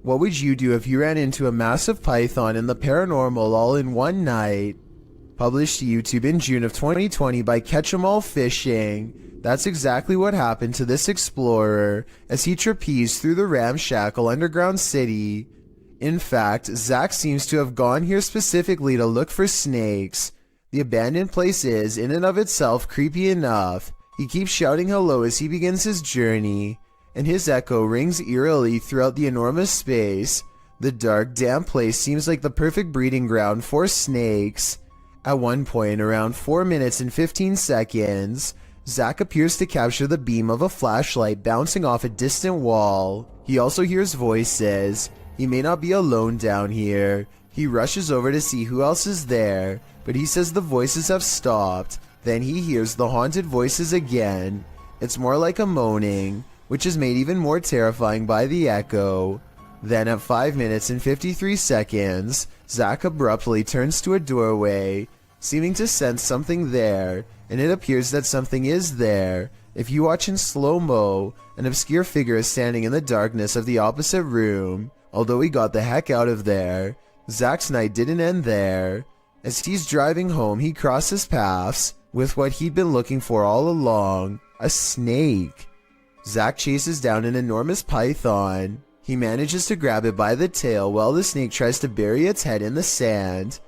What would you do if you ran into a massive python and the paranormal all in one night? Published to YouTube in June of 2020 by Catch 'em All Fishing. That's exactly what happened to this explorer as he trapezed through the ramshackle underground city. In fact, Zach seems to have gone here specifically to look for snakes. The abandoned place is, in and of itself, creepy enough. He keeps shouting hello as he begins his journey, and his echo rings eerily throughout the enormous space. The dark, damp place seems like the perfect breeding ground for snakes. At one point, around 4 minutes and 15 seconds, Zach appears to capture the beam of a flashlight bouncing off a distant wall. He also hears voices. He may not be alone down here. He rushes over to see who else is there, but he says the voices have stopped. Then he hears the haunted voices again. It's more like a moaning, which is made even more terrifying by the echo. Then at 5 minutes and 53 seconds, Zach abruptly turns to a doorway, seeming to sense something there, and it appears that something is there. If you watch in slow-mo, an obscure figure is standing in the darkness of the opposite room. Although he got the heck out of there, Zach's night didn't end there. As he's driving home, he crosses paths with what he'd been looking for all along, a snake. Zach chases down an enormous python. He manages to grab it by the tail while the snake tries to bury its head in the sand.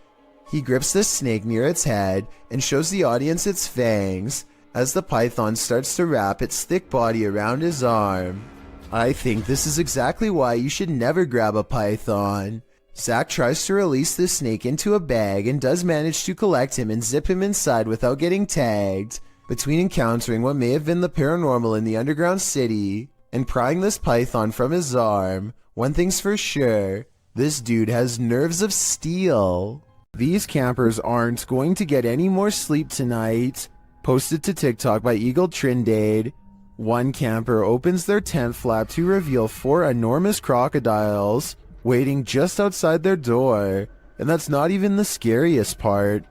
He grips the snake near its head and shows the audience its fangs as the python starts to wrap its thick body around his arm. I think this is exactly why you should never grab a python. Zach tries to release the snake into a bag and does manage to collect him and zip him inside without getting tagged. Between encountering what may have been the paranormal in the underground city and prying this python from his arm, one thing's for sure, this dude has nerves of steel. These campers aren't going to get any more sleep tonight. Posted to TikTok by Eagle Trindade. One camper opens their tent flap to reveal 4 enormous crocodiles waiting just outside their door, and that's not even the scariest part.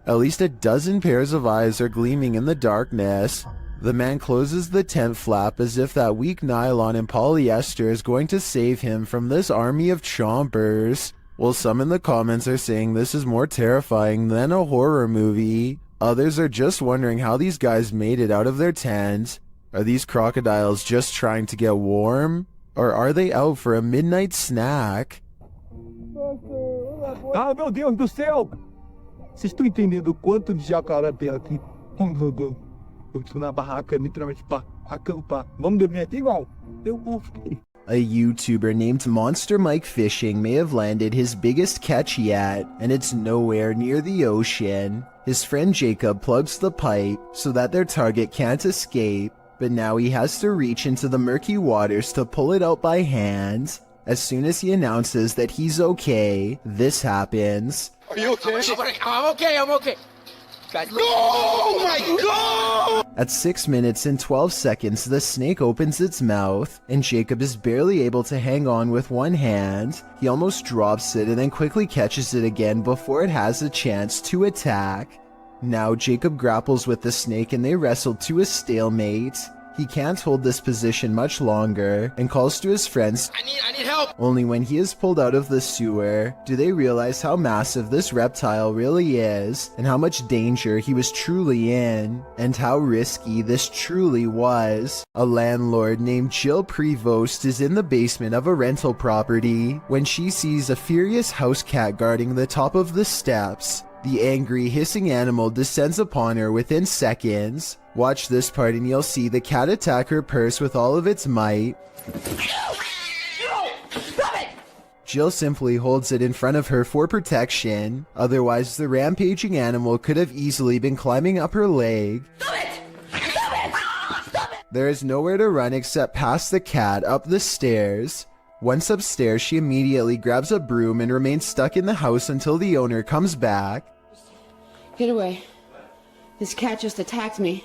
At least a dozen pairs of eyes are gleaming in the darkness. The man closes the tent flap as if that weak nylon and polyester is going to save him from this army of chompers. While some in the comments are saying this is more terrifying than a horror movie, others are just wondering how these guys made it out of their tent. Are these crocodiles just trying to get warm? Or are they out for a midnight snack? Ah, meu Deus do céu! Vocês estão entendendo o quanto de jacaré tem aqui? Eu estou na barraca, literalmente, para acampar. Vamos dormir aqui igual? Eu vou. A YouTuber named Monster Mike Fishing may have landed his biggest catch yet, and it's nowhere near the ocean. His friend Jacob plugs the pipe so that their target can't escape, but now he has to reach into the murky waters to pull it out by hand. As soon as he announces that he's okay, this happens. Are you okay? I'm okay. Guys, look. Oh my god! At 6 minutes and 12 seconds, the snake opens its mouth, and Jacob is barely able to hang on with one hand. He almost drops it and then quickly catches it again before it has a chance to attack. Now Jacob grapples with the snake and they wrestle to a stalemate. He can't hold this position much longer and calls to his friends. I need help. Only when he is pulled out of the sewer do they realize how massive this reptile really is and how much danger he was truly in and how risky this truly was. A landlord named Jill Prevost is in the basement of a rental property when she sees a furious house cat guarding the top of the steps. The angry, hissing animal descends upon her within seconds. Watch this part and you'll see the cat attack her purse with all of its might. Jill simply holds it in front of her for protection, otherwise the rampaging animal could have easily been climbing up her leg. There is nowhere to run except past the cat up the stairs. Once upstairs, she immediately grabs a broom and remains stuck in the house until the owner comes back. Get away. This cat just attacked me.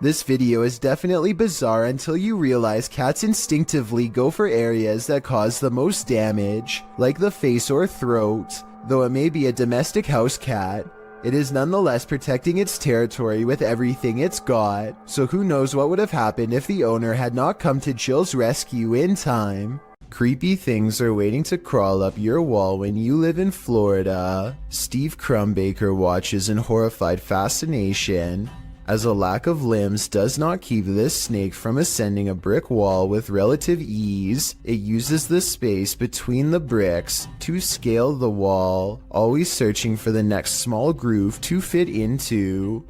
This video is definitely bizarre until you realize cats instinctively go for areas that cause the most damage, like the face or throat. Though it may be a domestic house cat, it is nonetheless protecting its territory with everything it's got, so who knows what would have happened if the owner had not come to Jill's rescue in time. Creepy things are waiting to crawl up your wall when you live in Florida. Steve Crumbaker watches in horrified fascination as a lack of limbs does not keep this snake from ascending a brick wall with relative ease. It uses the space between the bricks to scale the wall, always searching for the next small groove to fit into.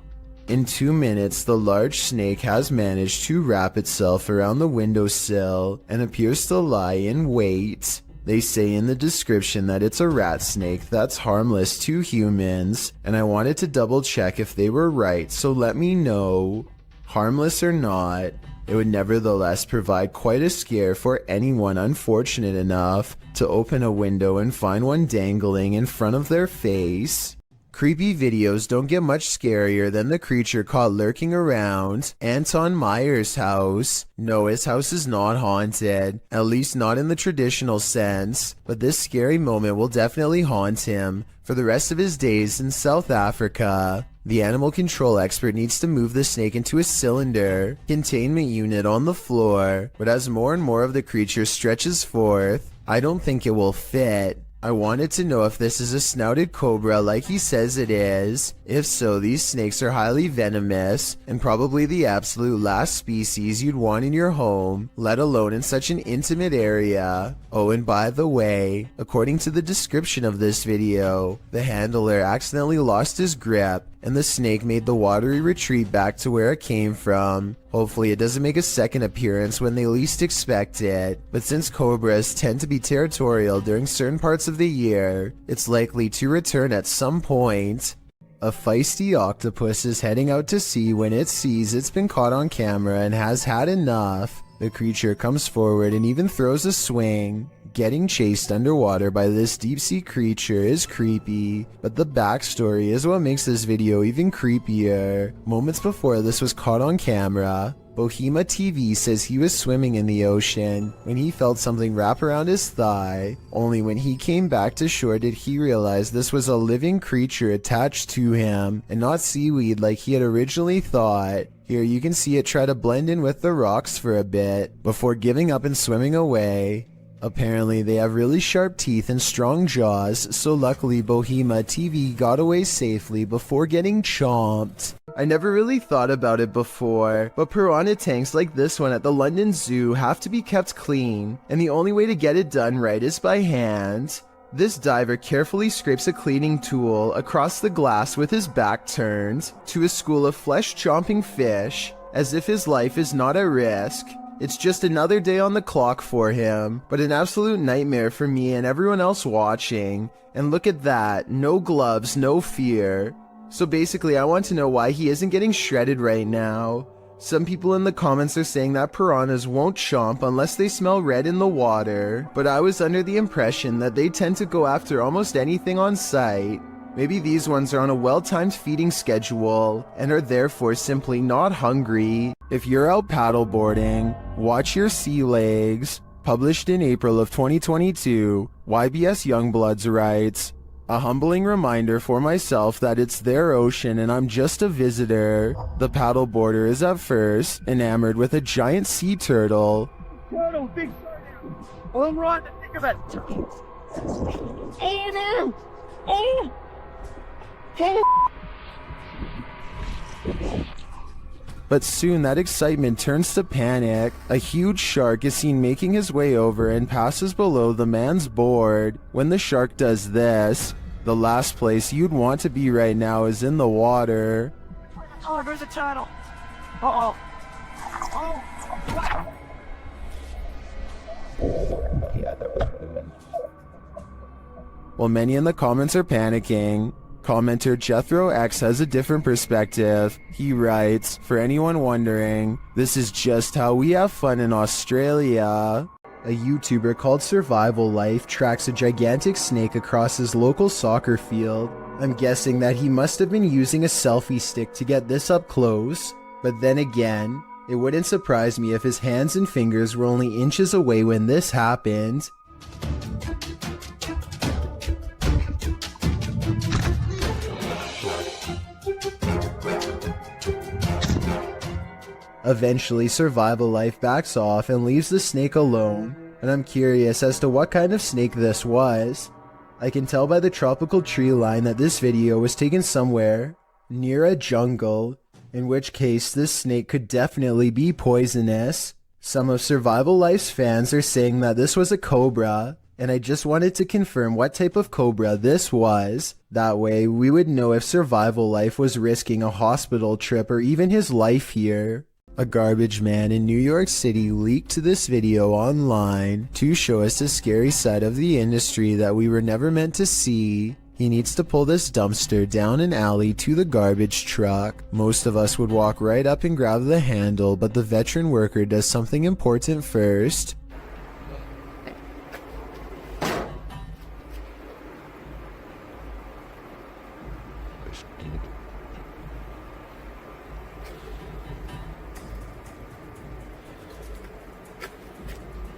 In 2 minutes, the large snake has managed to wrap itself around the windowsill and appears to lie in wait. They say in the description that it's a rat snake that's harmless to humans, and I wanted to double check if they were right, so let me know. Harmless or not, it would nevertheless provide quite a scare for anyone unfortunate enough to open a window and find one dangling in front of their face. Creepy videos don't get much scarier than the creature caught lurking around Anton Meyer's house. No, his house is not haunted, at least not in the traditional sense, but this scary moment will definitely haunt him for the rest of his days in South Africa. The animal control expert needs to move the snake into a cylinder containment unit on the floor, but as more and more of the creature stretches forth, I don't think it will fit. I wanted to know if this is a snouted cobra like he says it is. If so, these snakes are highly venomous and probably the absolute last species you'd want in your home, let alone in such an intimate area. Oh, and by the way, according to the description of this video, the handler accidentally lost his grip and the snake made the watery retreat back to where it came from. Hopefully it doesn't make a second appearance when they least expect it, but since cobras tend to be territorial during certain parts of the year, it's likely to return at some point. A feisty octopus is heading out to sea when it sees it's been caught on camera and has had enough. The creature comes forward and even throws a swing. Getting chased underwater by this deep-sea creature is creepy, but the backstory is what makes this video even creepier. Moments before this was caught on camera, Bohema TV says he was swimming in the ocean when he felt something wrap around his thigh. Only when he came back to shore did he realize this was a living creature attached to him and not seaweed like he had originally thought. Here you can see it try to blend in with the rocks for a bit before giving up and swimming away. Apparently they have really sharp teeth and strong jaws, so luckily Bohema TV got away safely before getting chomped. I never really thought about it before, but piranha tanks like this one at the London Zoo have to be kept clean, and the only way to get it done right is by hand. This diver carefully scrapes a cleaning tool across the glass with his back turned to a school of flesh-chomping fish, as if his life is not at risk. It's just another day on the clock for him, but an absolute nightmare for me and everyone else watching. And look at that, no gloves, no fear. So basically I want to know why he isn't getting shredded right now. Some people in the comments are saying that piranhas won't chomp unless they smell red in the water, but I was under the impression that they tend to go after almost anything on sight. Maybe these ones are on a well-timed feeding schedule and are therefore simply not hungry. If you're out paddleboarding, watch your sea legs. Published in April of 2022, YBS Youngbloods writes, "A humbling reminder for myself that it's their ocean and I'm just a visitor. The paddleboarder is at first enamored with a giant sea turtle. Turtle, big turtle. Well, run, think of it. Oh no! Oh! But soon that excitement turns to panic. A huge shark is seen making his way over and passes below the man's board. When the shark does this, the last place you'd want to be right now is in the water. Oh, there's a turtle. Uh-oh. Oh! While many in the comments are panicking, commenter Jethro X has a different perspective. He writes, "For anyone wondering, this is just how we have fun in Australia." A YouTuber called Survival Life tracks a gigantic snake across his local soccer field. I'm guessing that he must have been using a selfie stick to get this up close. But then again, it wouldn't surprise me if his hands and fingers were only inches away when this happened. Eventually, Survival Life backs off and leaves the snake alone. and I'm curious as to what kind of snake this was. I can tell by the tropical tree line that this video was taken somewhere near a jungle, in which case this snake could definitely be poisonous. Some of Survival Life's fans are saying that this was a cobra, and I just wanted to confirm what type of cobra this was. That way we would know if Survival Life was risking a hospital trip or even his life here. A garbage man in New York City leaked this video online to show us a scary side of the industry that we were never meant to see. He needs to pull this dumpster down an alley to the garbage truck. Most of us would walk right up and grab the handle, but the veteran worker does something important first.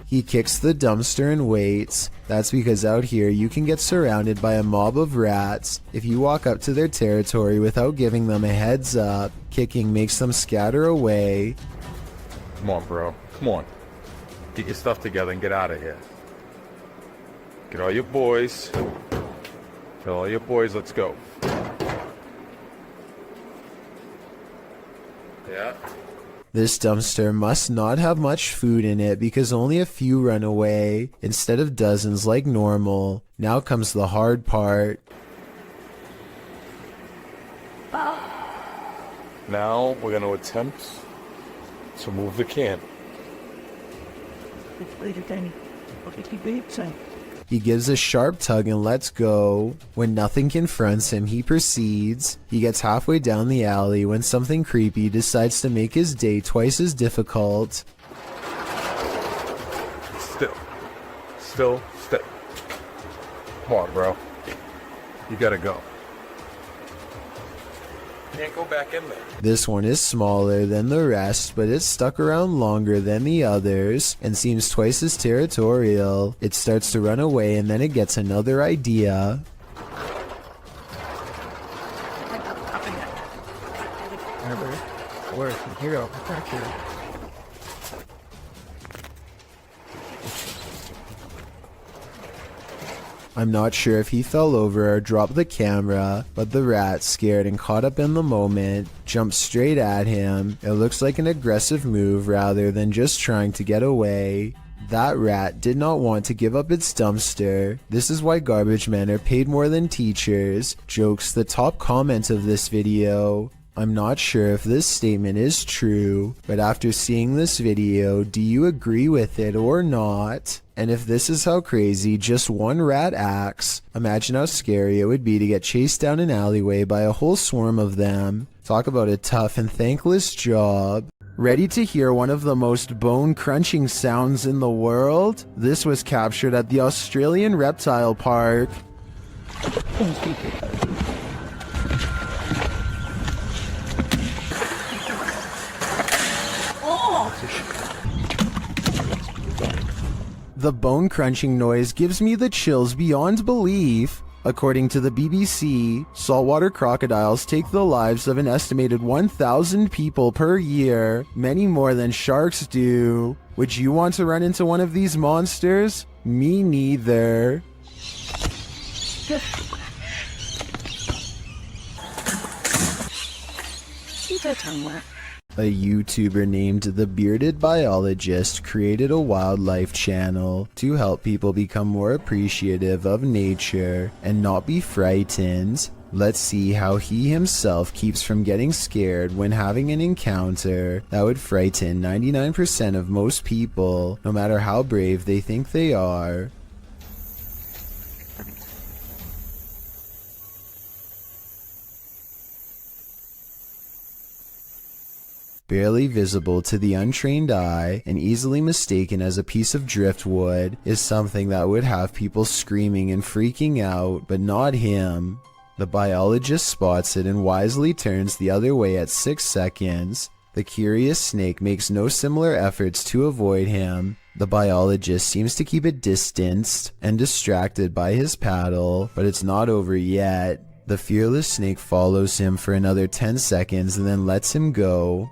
He kicks the dumpster and waits. That's because out here you can get surrounded by a mob of rats. If you walk up to their territory without giving them a heads up, kicking makes them scatter away. Come on, bro. Come on. Get your stuff together and get out of here. Get all your boys. Tell all your boys, let's go. Yeah. This dumpster must not have much food in it because only a few run away instead of dozens like normal. Now comes the hard part. Now we're going to attempt to move the can. He gives a sharp tug and lets go. When nothing confronts him, he proceeds. He gets halfway down the alley when something creepy decides to make his day twice as difficult. Still. Still. Come on, bro. You gotta go. Can't go back in there. This one is smaller than the rest, but it's stuck around longer than the others and seems twice as territorial. It starts to run away and then it gets another idea. Here you go. Back here. I'm not sure if he fell over or dropped the camera, but the rat, scared and caught up in the moment, jumped straight at him. It looks like an aggressive move rather than just trying to get away. That rat did not want to give up its dumpster. This is why garbage men are paid more than teachers. Jokes the top comment of this video. I'm not sure if this statement is true, but after seeing this video, do you agree with it or not? And if this is how crazy just one rat acts, imagine how scary it would be to get chased down an alleyway by a whole swarm of them. Talk about a tough and thankless job. Ready to hear one of the most bone-crunching sounds in the world? This was captured at the Australian Reptile Park. The bone-crunching noise gives me the chills beyond belief. According to the BBC, saltwater crocodiles take the lives of an estimated 1,000 people per year, many more than sharks do. Would you want to run into one of these monsters? Me neither. A YouTuber named The Bearded Biologist created a wildlife channel to help people become more appreciative of nature and not be frightened. Let's see how he himself keeps from getting scared when having an encounter that would frighten 99% of most people, no matter how brave they think they are. Barely visible to the untrained eye and easily mistaken as a piece of driftwood is something that would have people screaming and freaking out, but not him. The biologist spots it and wisely turns the other way at 6 seconds. The curious snake makes no similar efforts to avoid him. The biologist seems to keep it distanced and distracted by his paddle, but it's not over yet. The fearless snake follows him for another 10 seconds and then lets him go.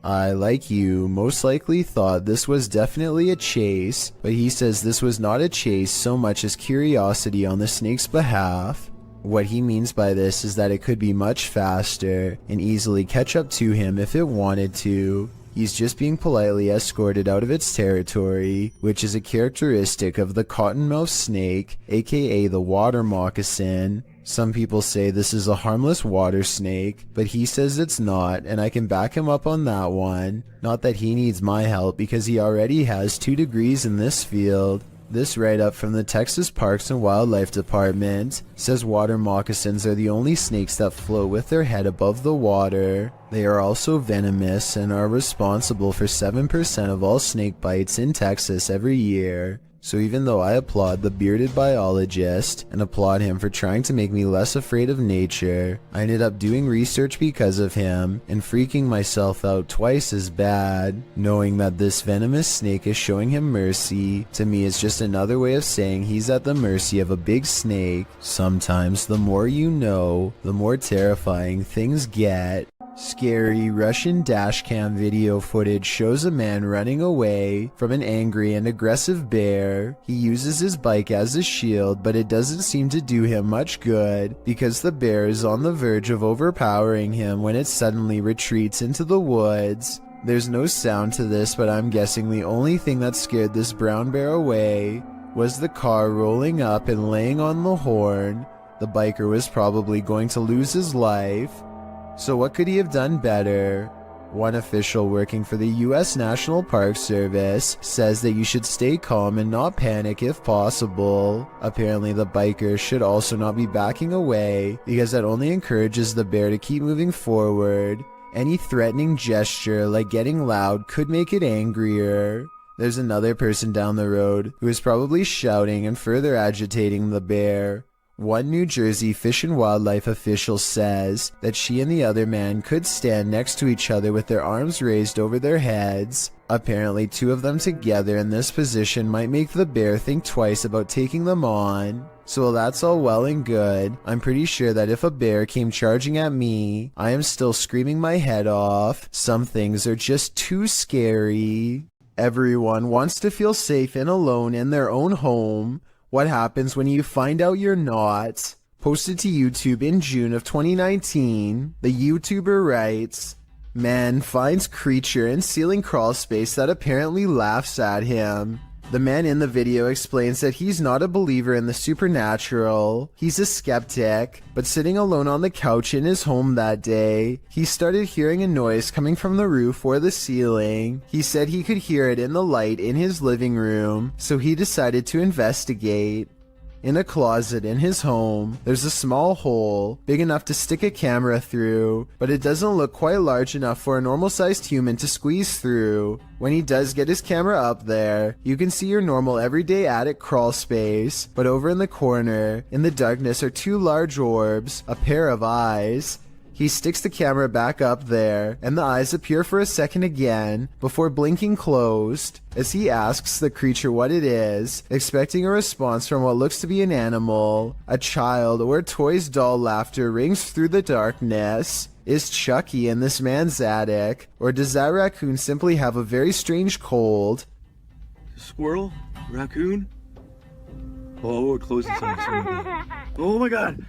I, like you, most likely thought this was definitely a chase, but he says this was not a chase so much as curiosity on the snake's behalf. What he means by this is that it could be much faster and easily catch up to him if it wanted to. He's just being politely escorted out of its territory, which is a characteristic of the cottonmouth snake, aka the water moccasin. Some people say this is a harmless water snake, but he says it's not, and I can back him up on that one. Not that he needs my help because he already has 2 degrees in this field. This write-up from the Texas Parks and Wildlife Department says water moccasins are the only snakes that float with their head above the water. They are also venomous and are responsible for 7% of all snake bites in Texas every year. So even though I applaud the bearded biologist and applaud him for trying to make me less afraid of nature, I ended up doing research because of him and freaking myself out twice as bad. Knowing that this venomous snake is showing him mercy, to me is just another way of saying he's at the mercy of a big snake. Sometimes the more you know, the more terrifying things get. Scary Russian dashcam video footage shows a man running away from an angry and aggressive bear. He uses his bike as a shield, but it doesn't seem to do him much good because the bear is on the verge of overpowering him when it suddenly retreats into the woods. There's no sound to this, but I'm guessing the only thing that scared this brown bear away was the car rolling up and laying on the horn. The biker was probably going to lose his life. So what could he have done better? One official working for the U.S. National Park Service says that you should stay calm and not panic if possible. Apparently the biker should also not be backing away because that only encourages the bear to keep moving forward. Any threatening gesture like getting loud could make it angrier. There's another person down the road who is probably shouting and further agitating the bear. One New Jersey Fish and Wildlife official says that she and the other man could stand next to each other with their arms raised over their heads. Apparently 2 of them together in this position might make the bear think twice about taking them on. So while that's all well and good, I'm pretty sure that if a bear came charging at me, I am still screaming my head off. Some things are just too scary. Everyone wants to feel safe and alone in their own home. What happens when you find out you're not? Posted to YouTube in June of 2019, the YouTuber writes, "Man finds creature in ceiling crawl space that apparently laughs at him." The man in the video explains that he's not a believer in the supernatural. He's a skeptic, but sitting alone on the couch in his home that day, he started hearing a noise coming from the roof or the ceiling. He said he could hear it in the light in his living room, so he decided to investigate. In a closet in his home, there's a small hole, big enough to stick a camera through, but it doesn't look quite large enough for a normal-sized human to squeeze through. When he does get his camera up there, you can see your normal everyday attic crawl space, but over in the corner, in the darkness are 2 large orbs, a pair of eyes. He sticks the camera back up there, and the eyes appear for a second again, before blinking closed. As he asks the creature what it is, expecting a response from what looks to be an animal, a child or a toy's doll laughter rings through the darkness. Is Chucky in this man's attic, or does that raccoon simply have a very strange cold? Squirrel? Raccoon? Oh, we're close to something. Oh my god!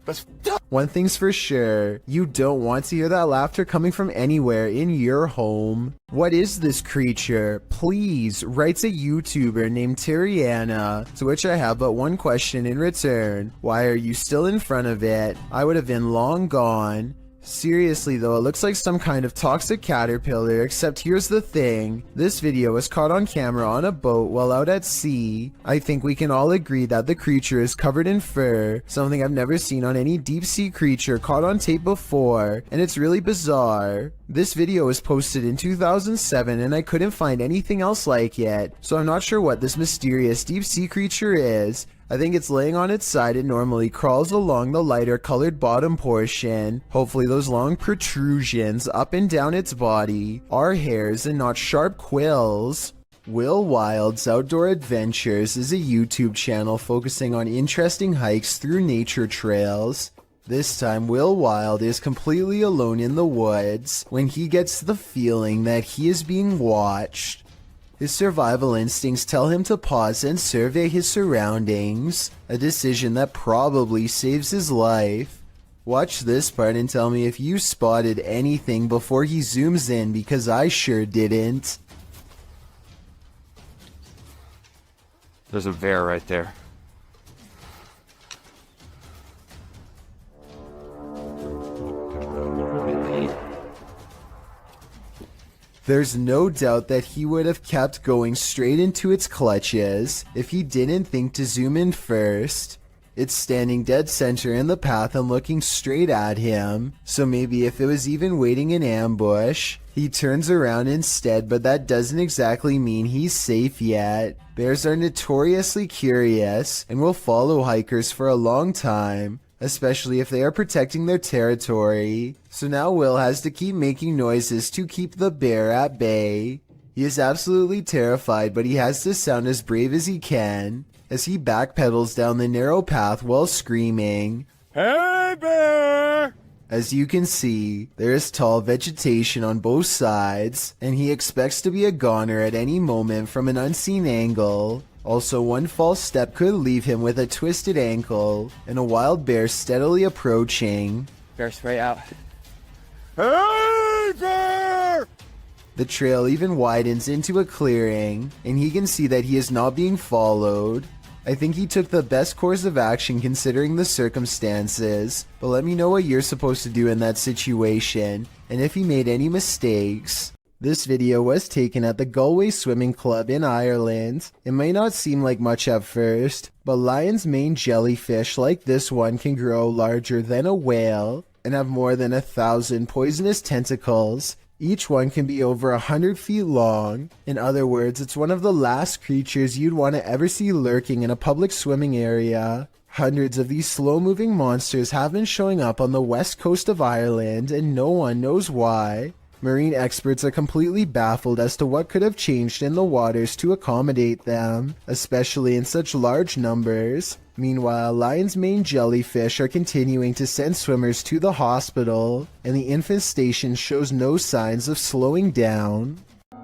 That's One thing's for sure, you don't want to hear that laughter coming from anywhere in your home. What is this creature? Please, writes a YouTuber named Terriana, to which I have but one question in return. Why are you still in front of it? I would have been long gone. Seriously though, it looks like some kind of toxic caterpillar, except here's the thing. This video was caught on camera on a boat while out at sea. I think we can all agree that the creature is covered in fur, something I've never seen on any deep sea creature caught on tape before, and it's really bizarre. This video was posted in 2007 and I couldn't find anything else like it, so I'm not sure what this mysterious deep sea creature is. I think it's laying on its side and normally crawls along the lighter colored bottom portion. Hopefully those long protrusions up and down its body are hairs and not sharp quills. Will Wild's Outdoor Adventures is a YouTube channel focusing on interesting hikes through nature trails. This time, Will Wilde is completely alone in the woods when he gets the feeling that he is being watched. His survival instincts tell him to pause and survey his surroundings, a decision that probably saves his life. Watch this part and tell me if you spotted anything before he zooms in, because I sure didn't. There's a bear right there. There's no doubt that he would have kept going straight into its clutches if he didn't think to zoom in first. It's standing dead center in the path and looking straight at him, so maybe if it was even waiting in ambush, he turns around instead, but that doesn't exactly mean he's safe yet. Bears are notoriously curious and will follow hikers for a long time, especially if they are protecting their territory. So now Will has to keep making noises to keep the bear at bay. He is absolutely terrified, but he has to sound as brave as he can as he backpedals down the narrow path while screaming, "Hey, bear!" As you can see, there is tall vegetation on both sides, and he expects to be a goner at any moment from an unseen angle. Also, one false step could leave him with a twisted ankle, and a wild bear steadily approaching. Bear spray out. Hey, bear! The trail even widens into a clearing, and he can see that he is not being followed. I think he took the best course of action considering the circumstances, but let me know what you're supposed to do in that situation, and if he made any mistakes. This video was taken at the Galway Swimming Club in Ireland. It may not seem like much at first, but lion's mane jellyfish like this one can grow larger than a whale and have more than 1,000 poisonous tentacles. Each one can be over 100 feet long. In other words, it's one of the last creatures you'd want to ever see lurking in a public swimming area. Hundreds of these slow-moving monsters have been showing up on the west coast of Ireland, and no one knows why. Marine experts are completely baffled as to what could have changed in the waters to accommodate them, especially in such large numbers. Meanwhile, lion's mane jellyfish are continuing to send swimmers to the hospital, and the infestation shows no signs of slowing down.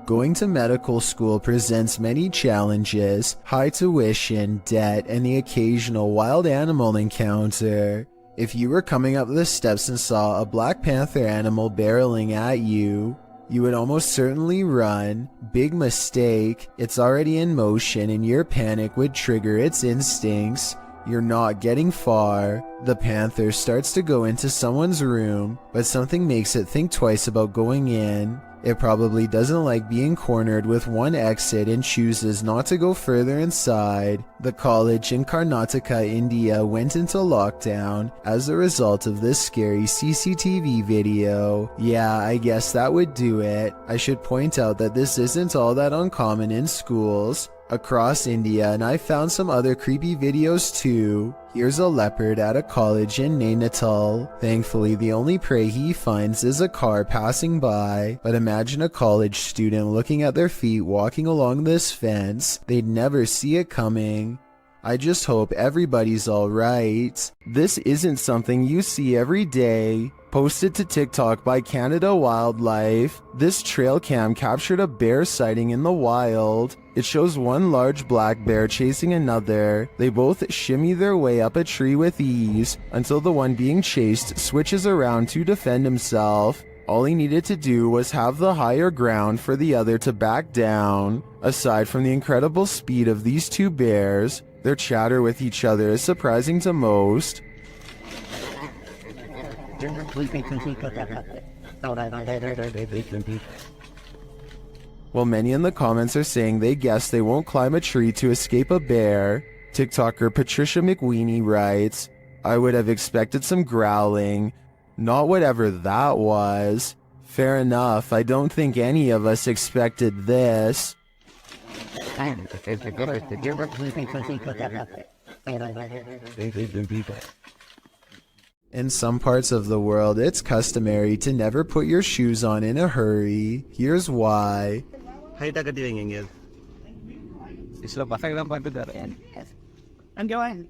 Going to medical school presents many challenges: high tuition, debt, and the occasional wild animal encounter. If you were coming up the steps and saw a Black Panther animal barreling at you, you would almost certainly run. Big mistake. It's already in motion and your panic would trigger its instincts. You're not getting far. The panther starts to go into someone's room, but something makes it think twice about going in. It probably doesn't like being cornered with one exit and chooses not to go further inside. The college in Karnataka, India went into lockdown as a result of this scary CCTV video. Yeah, I guess that would do it. I should point out that this isn't all that uncommon in schools across India, and I found some other creepy videos too. Here's a leopard at a college in Nainital. Thankfully, the only prey he finds is a car passing by, but imagine a college student looking at their feet walking along this fence. They'd never see it coming. I just hope everybody's alright. This isn't something you see every day. Posted to TikTok by Canada Wildlife, this trail cam captured a bear sighting in the wild. It shows one large black bear chasing another. They both shimmy their way up a tree with ease until the one being chased switches around to defend himself. All he needed to do was have the higher ground for the other to back down. Aside from the incredible speed of these two bears, their chatter with each other is surprising to most. While many in the comments are saying they guess they won't climb a tree to escape a bear, TikToker Patricia McWeenie writes, "I would have expected some growling, not whatever that was. Fair enough, I don't think any of us expected this." In some parts of the world, it's customary to never put your shoes on in a hurry. Here's why. I'm going.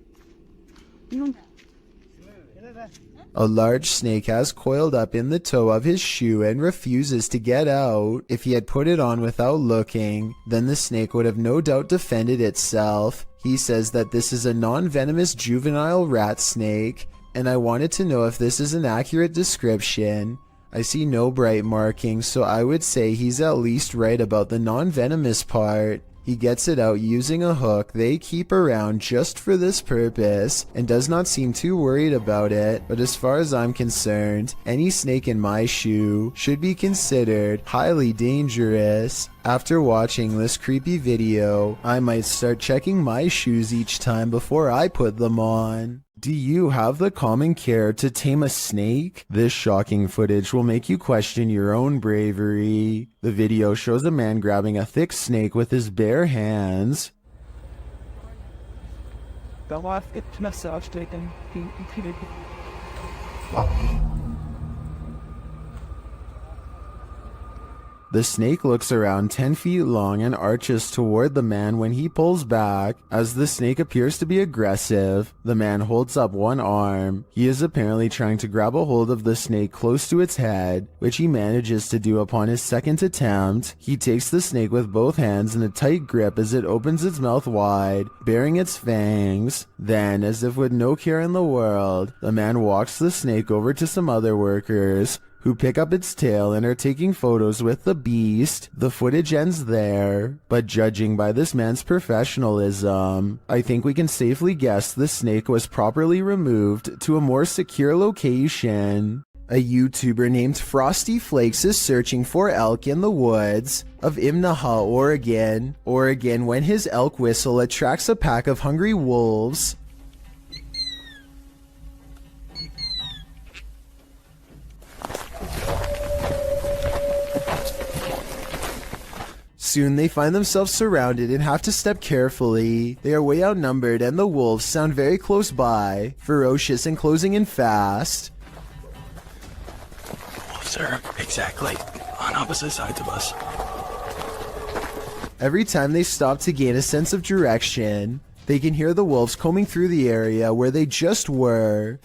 A large snake has coiled up in the toe of his shoe and refuses to get out. If he had put it on without looking, then the snake would have no doubt defended itself. He says that this is a non-venomous juvenile rat snake, and I wanted to know if this is an accurate description. I see no bright markings, so I would say he's at least right about the non-venomous part. He gets it out using a hook they keep around just for this purpose and does not seem too worried about it, but as far as I'm concerned, any snake in my shoe should be considered highly dangerous. After watching this creepy video, I might start checking my shoes each time before I put them on. Do you have the common care to tame a snake? This shocking footage will make you question your own bravery. The video shows a man grabbing a thick snake with his bare hands. The snake looks around 10 feet long and arches toward the man when he pulls back. As the snake appears to be aggressive, the man holds up one arm. He is apparently trying to grab a hold of the snake close to its head, which he manages to do upon his second attempt. He takes the snake with both hands in a tight grip as it opens its mouth wide, baring its fangs. Then, as if with no care in the world, the man walks the snake over to some other workers, who pick up its tail and are taking photos with the beast. The footage ends there, but judging by this man's professionalism, I think we can safely guess the snake was properly removed to a more secure location. A YouTuber named Frosty Flakes is searching for elk in the woods of Imnaha, Oregon, when his elk whistle attracts a pack of hungry wolves. Soon they find themselves surrounded and have to step carefully. They are way outnumbered and the wolves sound very close by, ferocious and closing in fast. Wolves are exactly on opposite sides of us. Every time they stop to gain a sense of direction, they can hear the wolves combing through the area where they just were.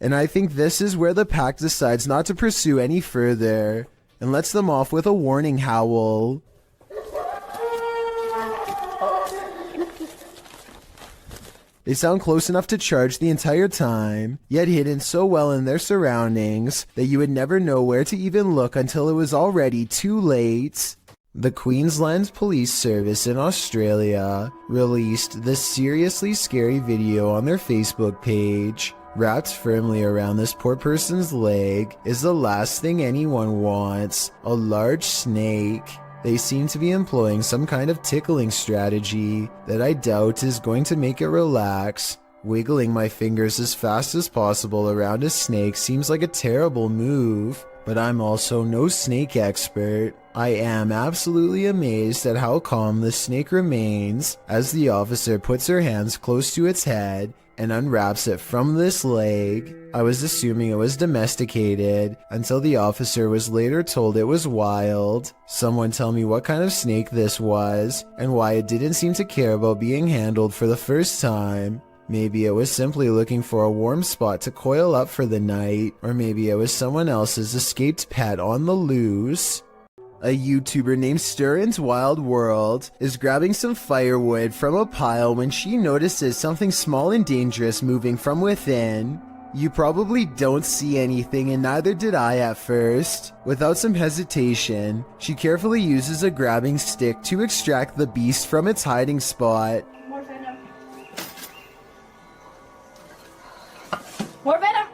And I think this is where the pack decides not to pursue any further and lets them off with a warning howl. They sound close enough to charge the entire time, yet hidden so well in their surroundings that you would never know where to even look until it was already too late. The Queensland Police Service in Australia released this seriously scary video on their Facebook page. Wrapped firmly around this poor person's leg is the last thing anyone wants, a large snake. They seem to be employing some kind of tickling strategy that I doubt is going to make it relax. Wiggling my fingers as fast as possible around a snake seems like a terrible move, but I'm also no snake expert. I am absolutely amazed at how calm the snake remains as the officer puts her hands close to its head and unwraps it from this leg. I was assuming it was domesticated until the officer was later told it was wild. Someone tell me what kind of snake this was and why it didn't seem to care about being handled for the first time. Maybe it was simply looking for a warm spot to coil up for the night, or maybe it was someone else's escaped pet on the loose. A YouTuber named Stirrin's Wild World is grabbing some firewood from a pile when she notices something small and dangerous moving from within. You probably don't see anything, and neither did I at first. Without some hesitation, she carefully uses a grabbing stick to extract the beast from its hiding spot. More venom. More venom.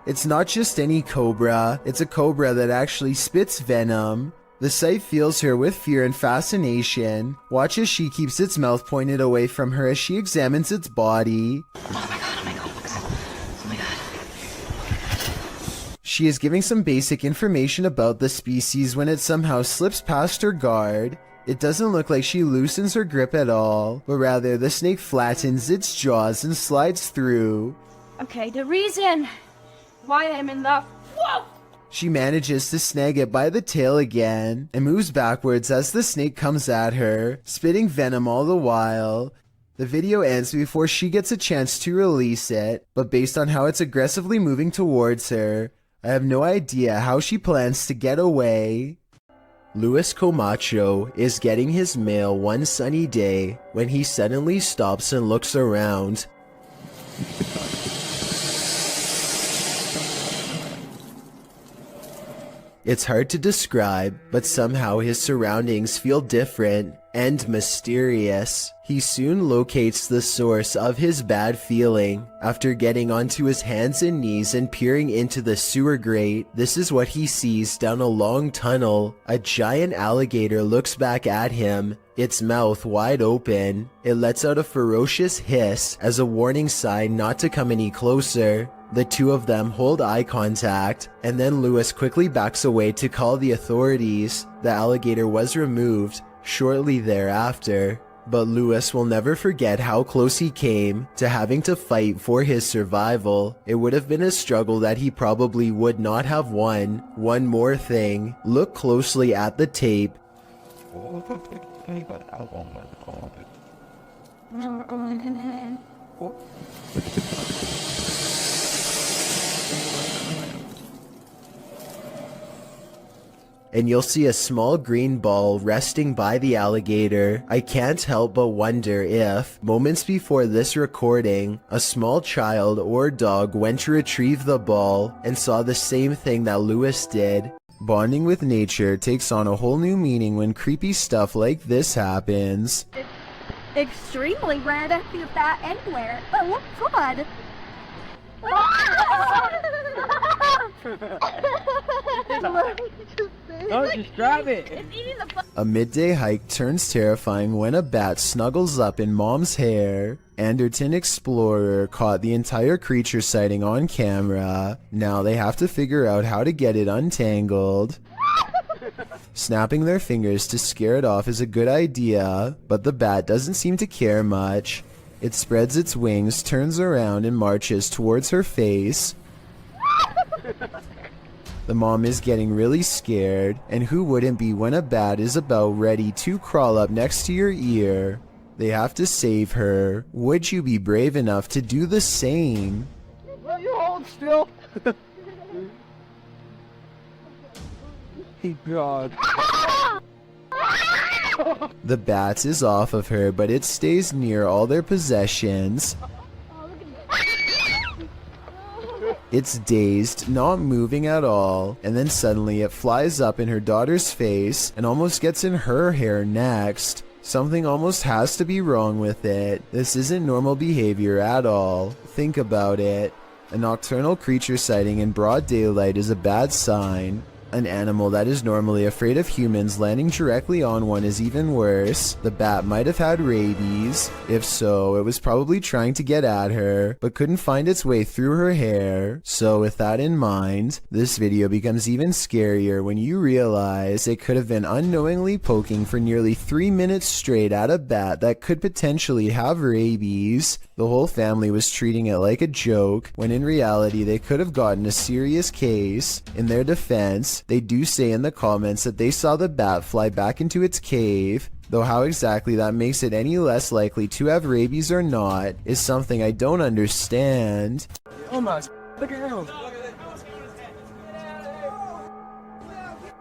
It's not just any cobra, it's a cobra that actually spits venom. The sight fills her with fear and fascination. Watch as she keeps its mouth pointed away from her as she examines its body. Oh my god, oh my god, oh my god. She is giving some basic information about the species when it somehow slips past her guard. It doesn't look like she loosens her grip at all, but rather the snake flattens its jaws and slides through. Okay, the reason why I'm in love. Whoa! She manages to snag it by the tail again and moves backwards as the snake comes at her, spitting venom all the while. The video ends before she gets a chance to release it, but based on how it's aggressively moving towards her, I have no idea how she plans to get away. Luis Camacho is getting his mail one sunny day when he suddenly stops and looks around. It's hard to describe, but somehow his surroundings feel different and mysterious. He soon locates the source of his bad feeling. After getting onto his hands and knees and peering into the sewer grate, this is what he sees down a long tunnel. A giant alligator looks back at him, its mouth wide open. It lets out a ferocious hiss as a warning sign not to come any closer. The two of them hold eye contact, and then Luis quickly backs away to call the authorities. The alligator was removed shortly thereafter, but Luis will never forget how close he came to having to fight for his survival. It would have been a struggle that he probably would not have won. One more thing, look closely at the tape. And you'll see a small green ball resting by the alligator. I can't help but wonder if, moments before this recording, a small child or dog went to retrieve the ball and saw the same thing that Luis did. Bonding with nature takes on a whole new meaning when creepy stuff like this happens. It's extremely rare to see that anywhere. Oh, God. Don't just grab it. It's eating the A midday hike turns terrifying when a bat snuggles up in mom's hair. Anderton Explorer caught the entire creature sighting on camera. Now they have to figure out how to get it untangled. Snapping their fingers to scare it off is a good idea, but the bat doesn't seem to care much. It spreads its wings, turns around, and marches towards her face. The mom is getting really scared, and who wouldn't be when a bat is about ready to crawl up next to your ear? They have to save her. Would you be brave enough to do the same? Will you hold still? Hey, God. The bat is off of her, but it stays near all their possessions. It's dazed, not moving at all, and then suddenly it flies up in her daughter's face and almost gets in her hair next. Something almost has to be wrong with it. This isn't normal behavior at all. Think about it. A nocturnal creature sighting in broad daylight is a bad sign. An animal that is normally afraid of humans landing directly on one is even worse. The bat might have had rabies. If so, it was probably trying to get at her, but couldn't find its way through her hair. So with that in mind, this video becomes even scarier when you realize it could have been unknowingly poking for nearly 3 minutes straight at a bat that could potentially have rabies. The whole family was treating it like a joke, when in reality they could have gotten a serious case. In their defense, they do say in the comments that they saw the bat fly back into its cave, though how exactly that makes it any less likely to have rabies or not is something I don't understand. Oh my, look at him.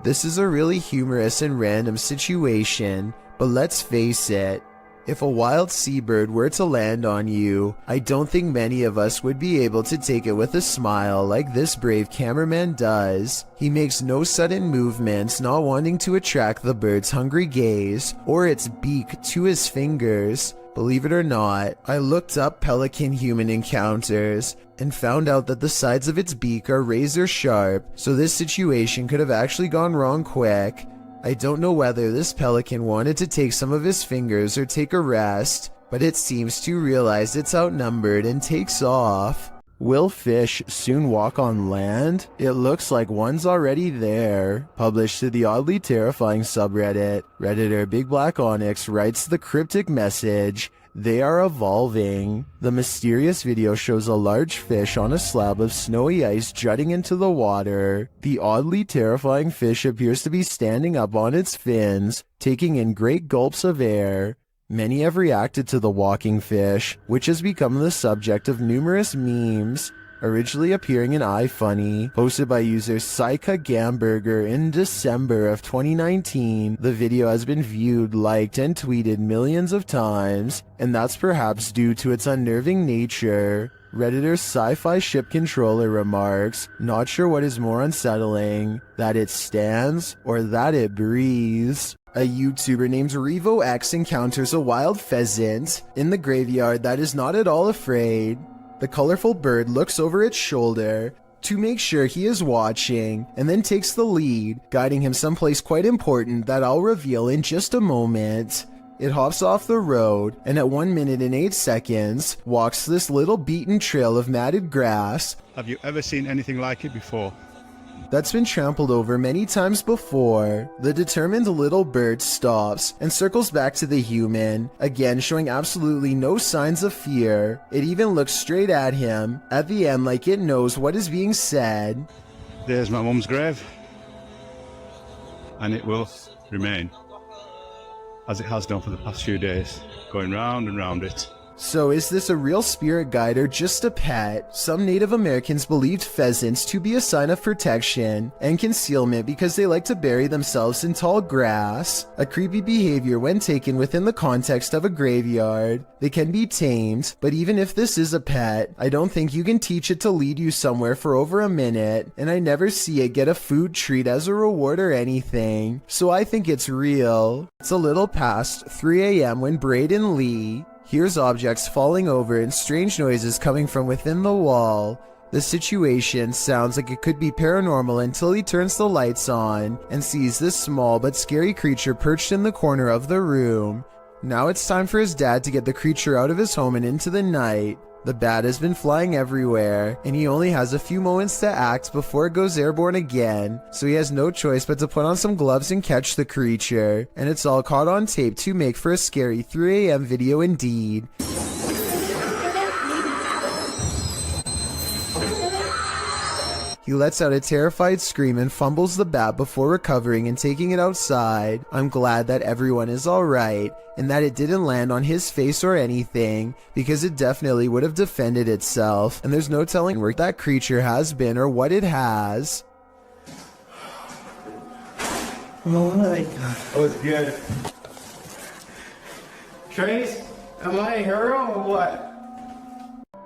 This is a really humorous and random situation, but let's face it, if a wild seabird were to land on you, I don't think many of us would be able to take it with a smile like this brave cameraman does. He makes no sudden movements, not wanting to attract the bird's hungry gaze or its beak to his fingers. Believe it or not, I looked up pelican-human encounters and found out that the sides of its beak are razor sharp, so this situation could have actually gone wrong quick. I don't know whether this pelican wanted to take some of his fingers or take a rest, but it seems to realize it's outnumbered and takes off. Will fish soon walk on land? It looks like one's already there. Published to the oddly terrifying subreddit, Redditor Big Black Onyx writes the cryptic message, They are evolving. The mysterious video shows a large fish on a slab of snowy ice jutting into the water. The oddly terrifying fish appears to be standing up on its fins, taking in great gulps of air. Many have reacted to the walking fish, which has become the subject of numerous memes, originally appearing in iFunny, posted by user Saika Gamburger in December of 2019. The video has been viewed, liked, and tweeted millions of times, and that's perhaps due to its unnerving nature. Redditor Sci-Fi Ship Controller remarks, "Not sure what is more unsettling, that it stands or that it breathes." A YouTuber named RevoX encounters a wild pheasant in the graveyard that is not at all afraid. The colorful bird looks over its shoulder to make sure he is watching, and then takes the lead, guiding him someplace quite important that I'll reveal in just a moment. It hops off the road, and at 1 minute and 8 seconds, walks this little beaten trail of matted grass. Have you ever seen anything like it before? That's been trampled over many times before. The determined little bird stops and circles back to the human, again showing absolutely no signs of fear. It even looks straight at him, at the end like it knows what is being said. There's my mum's grave, and it will remain, as it has done for the past few days, going round and round it. So is this a real spirit guide or just a pet? Some Native Americans believed pheasants to be a sign of protection and concealment because they like to bury themselves in tall grass. A creepy behavior when taken within the context of a graveyard. They can be tamed, but even if this is a pet, I don't think you can teach it to lead you somewhere for over a minute, and I never see it get a food treat as a reward or anything, so I think it's real. It's a little past 3 a.m. when Braden Lee hears objects falling over and strange noises coming from within the wall. The situation sounds like it could be paranormal until he turns the lights on and sees this small but scary creature perched in the corner of the room. Now it's time for his dad to get the creature out of his home and into the night. The bat has been flying everywhere, and he only has a few moments to act before it goes airborne again, so he has no choice but to put on some gloves and catch the creature, and it's all caught on tape to make for a scary 3 a.m. video indeed. He lets out a terrified scream and fumbles the bat before recovering and taking it outside. I'm glad that everyone is alright, and that it didn't land on his face or anything, because it definitely would have defended itself, and there's no telling where that creature has been or what it has. Oh, good. Trace, am I a hero or what?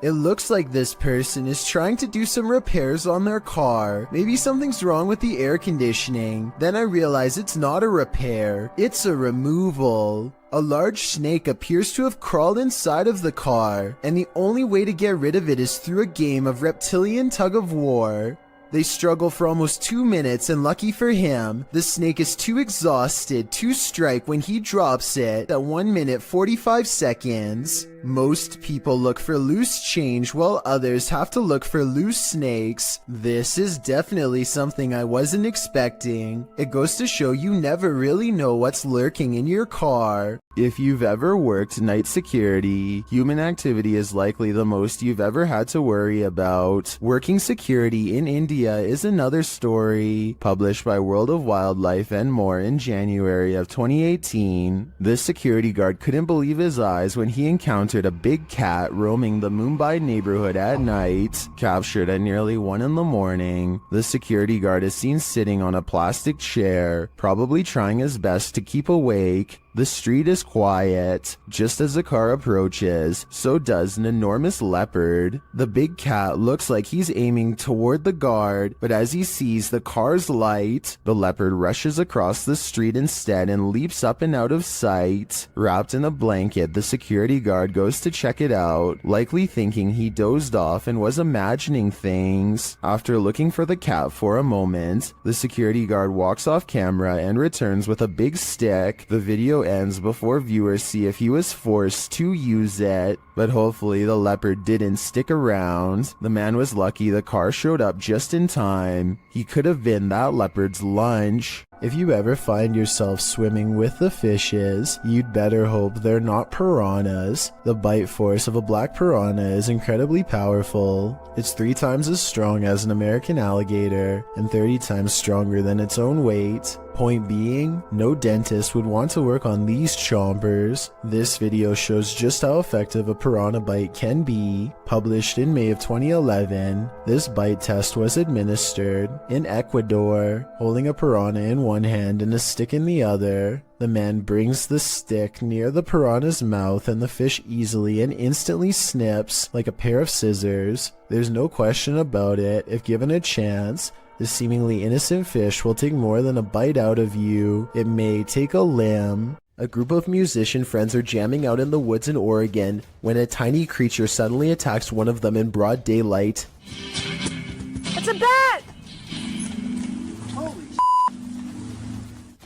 It looks like this person is trying to do some repairs on their car. Maybe something's wrong with the air conditioning. Then I realize it's not a repair, it's a removal. A large snake appears to have crawled inside of the car, and the only way to get rid of it is through a game of reptilian tug-of-war. They struggle for almost 2 minutes, and lucky for him, the snake is too exhausted to strike when he drops it at 1 minute 45 seconds. Most people look for loose change while others have to look for loose snakes. This is definitely something I wasn't expecting. It goes to show you never really know what's lurking in your car. If you've ever worked night security, human activity is likely the most you've ever had to worry about. Working security in India is another story, published by World of Wildlife and more in January of 2018. This security guard couldn't believe his eyes when he encountered a big cat roaming the Mumbai neighborhood at night. Captured at nearly 1 in the morning, the security guard is seen sitting on a plastic chair, probably trying his best to keep awake. The street is quiet. Just as the car approaches, so does an enormous leopard. The big cat looks like he's aiming toward the guard, but as he sees the car's light, the leopard rushes across the street instead and leaps up and out of sight. Wrapped in a blanket, the security guard goes to check it out, likely thinking he dozed off and was imagining things. After looking for the cat for a moment, the security guard walks off camera and returns with a big stick. The video ends before viewers see if he was forced to use it, but hopefully the leopard didn't stick around. The man was lucky the car showed up just in time. He could have been that leopard's lunch. If you ever find yourself swimming with the fishes, you'd better hope they're not piranhas. The bite force of a black piranha is incredibly powerful. It's 3 times as strong as an American alligator and 30 times stronger than its own weight. Point being, no dentist would want to work on these chompers. This video shows just how effective a piranha bite can be. Published in May of 2011, this bite test was administered in Ecuador, holding a piranha in one hand and a stick in the other. The man brings the stick near the piranha's mouth and the fish easily and instantly snips like a pair of scissors. There's no question about it. If given a chance, this seemingly innocent fish will take more than a bite out of you. It may take a limb. A group of musician friends are jamming out in the woods in Oregon when a tiny creature suddenly attacks one of them in broad daylight. It's a bat!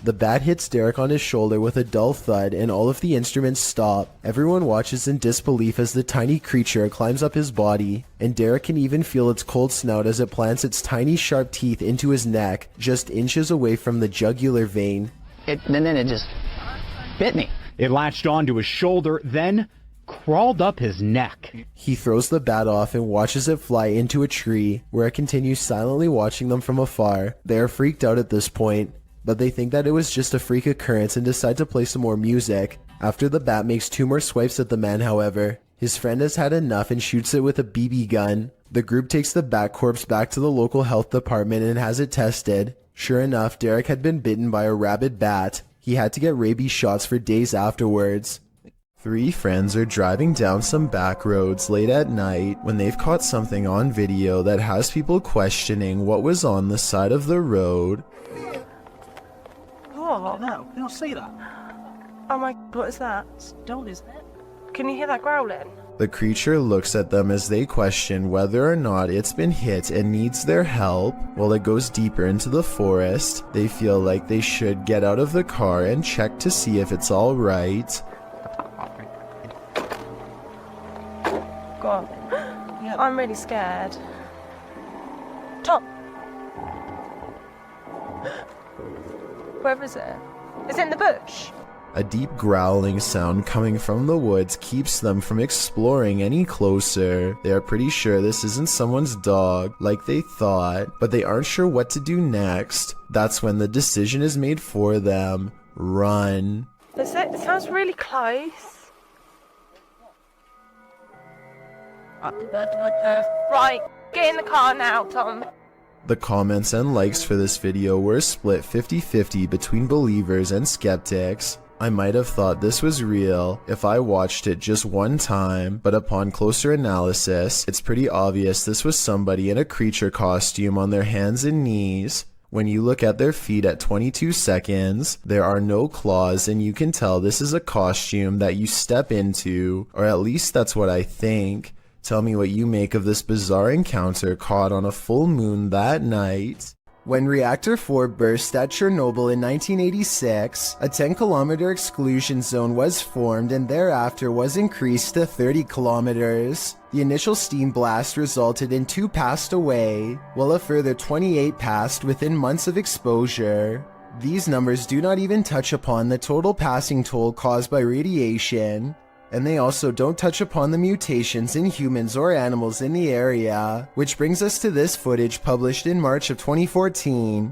The bat hits Derek on his shoulder with a dull thud and all of the instruments stop. Everyone watches in disbelief as the tiny creature climbs up his body, and Derek can even feel its cold snout as it plants its tiny sharp teeth into his neck, just inches away from the jugular vein. And then it just bit me. It latched onto his shoulder, then crawled up his neck. He throws the bat off and watches it fly into a tree, where it continues silently watching them from afar. They are freaked out at this point, but they think that it was just a freak occurrence and decide to play some more music. After the bat makes 2 more swipes at the man, however, his friend has had enough and shoots it with a BB gun. The group takes the bat corpse back to the local health department and has it tested. Sure enough, Derek had been bitten by a rabid bat. He had to get rabies shots for days afterwards. 3 friends are driving down some back roads late at night when they've caught something on video that has people questioning what was on the side of the road. Oh, no, you don't see that. Oh my, what is that? Don't, isn't it? Can you hear that growling? The creature looks at them as they question whether or not it's been hit and needs their help. While it goes deeper into the forest, they feel like they should get out of the car and check to see if it's all right. God, Yeah. I'm really scared. Tom! Where is it? Is it in the bush? A deep growling sound coming from the woods keeps them from exploring any closer. They are pretty sure this isn't someone's dog, like they thought, but they aren't sure what to do next. That's when the decision is made for them. Run. Is it? It sounds really close. Right, get in the car now, Tom. The comments and likes for this video were split 50-50 between believers and skeptics. I might have thought this was real if I watched it just one time, but upon closer analysis, it's pretty obvious this was somebody in a creature costume on their hands and knees. When you look at their feet at 22 seconds, there are no claws and you can tell this is a costume that you step into, or at least that's what I think. Tell me what you make of this bizarre encounter caught on a full moon that night. When Reactor 4 burst at Chernobyl in 1986, a 10-kilometer exclusion zone was formed and thereafter was increased to 30 kilometers. The initial steam blast resulted in 2 passed away, while a further 28 passed within months of exposure. These numbers do not even touch upon the total passing toll caused by radiation, and they also don't touch upon the mutations in humans or animals in the area, which brings us to this footage published in March of 2014.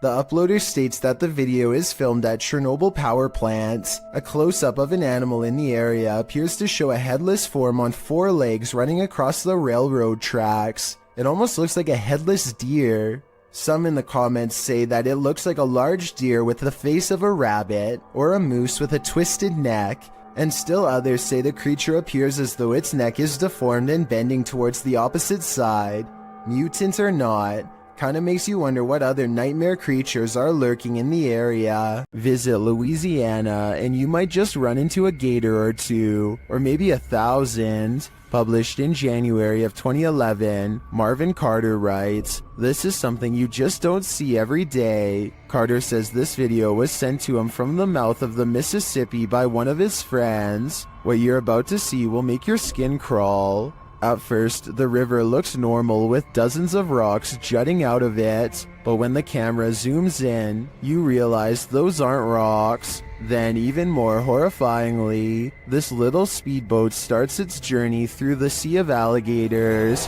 The uploader states that the video is filmed at Chernobyl power plant. A close-up of an animal in the area appears to show a headless form on 4 legs running across the railroad tracks. It almost looks like a headless deer. Some in the comments say that it looks like a large deer with the face of a rabbit, or a moose with a twisted neck, and still others say the creature appears as though its neck is deformed and bending towards the opposite side. Mutant or not, Kinda makes you wonder what other nightmare creatures are lurking in the area. Visit Louisiana and you might just run into a gator or two, or maybe 1,000. Published in January of 2011, Marvin Carter writes, "This is something you just don't see every day." Carter says this video was sent to him from the mouth of the Mississippi by one of his friends. What you're about to see will make your skin crawl. At first, the river looks normal with dozens of rocks jutting out of it, but when the camera zooms in, you realize those aren't rocks. Then, even more horrifyingly, this little speedboat starts its journey through the sea of alligators.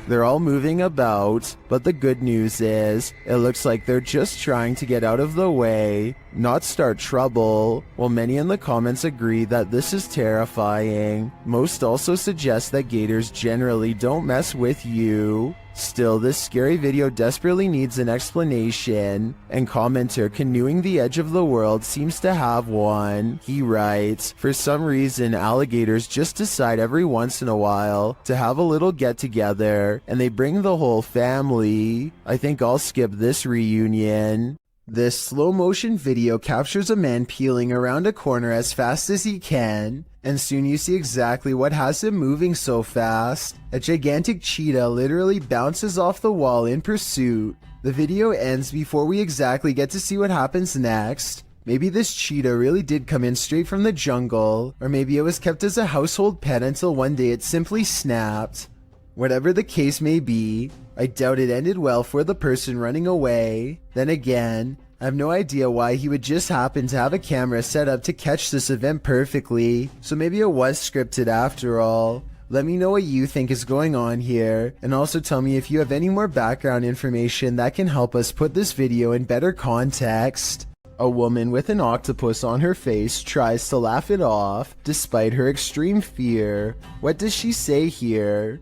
They're all moving about, but the good news is, it looks like they're just trying to get out of the way, not start trouble. While many in the comments agree that this is terrifying, most also suggest that gators generally don't mess with you. Still, this scary video desperately needs an explanation, and commenter Canoeing the Edge of the World seems to have one. He writes, "For some reason, alligators just decide every once in a while to have a little get-together, and they bring the whole family. I think I'll skip this reunion." This slow-motion video captures a man peeling around a corner as fast as he can, and soon you see exactly what has him moving so fast. A gigantic cheetah literally bounces off the wall in pursuit. The video ends before we exactly get to see what happens next. Maybe this cheetah really did come in straight from the jungle, or maybe it was kept as a household pet until one day it simply snapped. Whatever the case may be, I doubt it ended well for the person running away. Then again, I have no idea why he would just happen to have a camera set up to catch this event perfectly, so maybe it was scripted after all. Let me know what you think is going on here, and also tell me if you have any more background information that can help us put this video in better context. A woman with an octopus on her face tries to laugh it off, despite her extreme fear. What does she say here?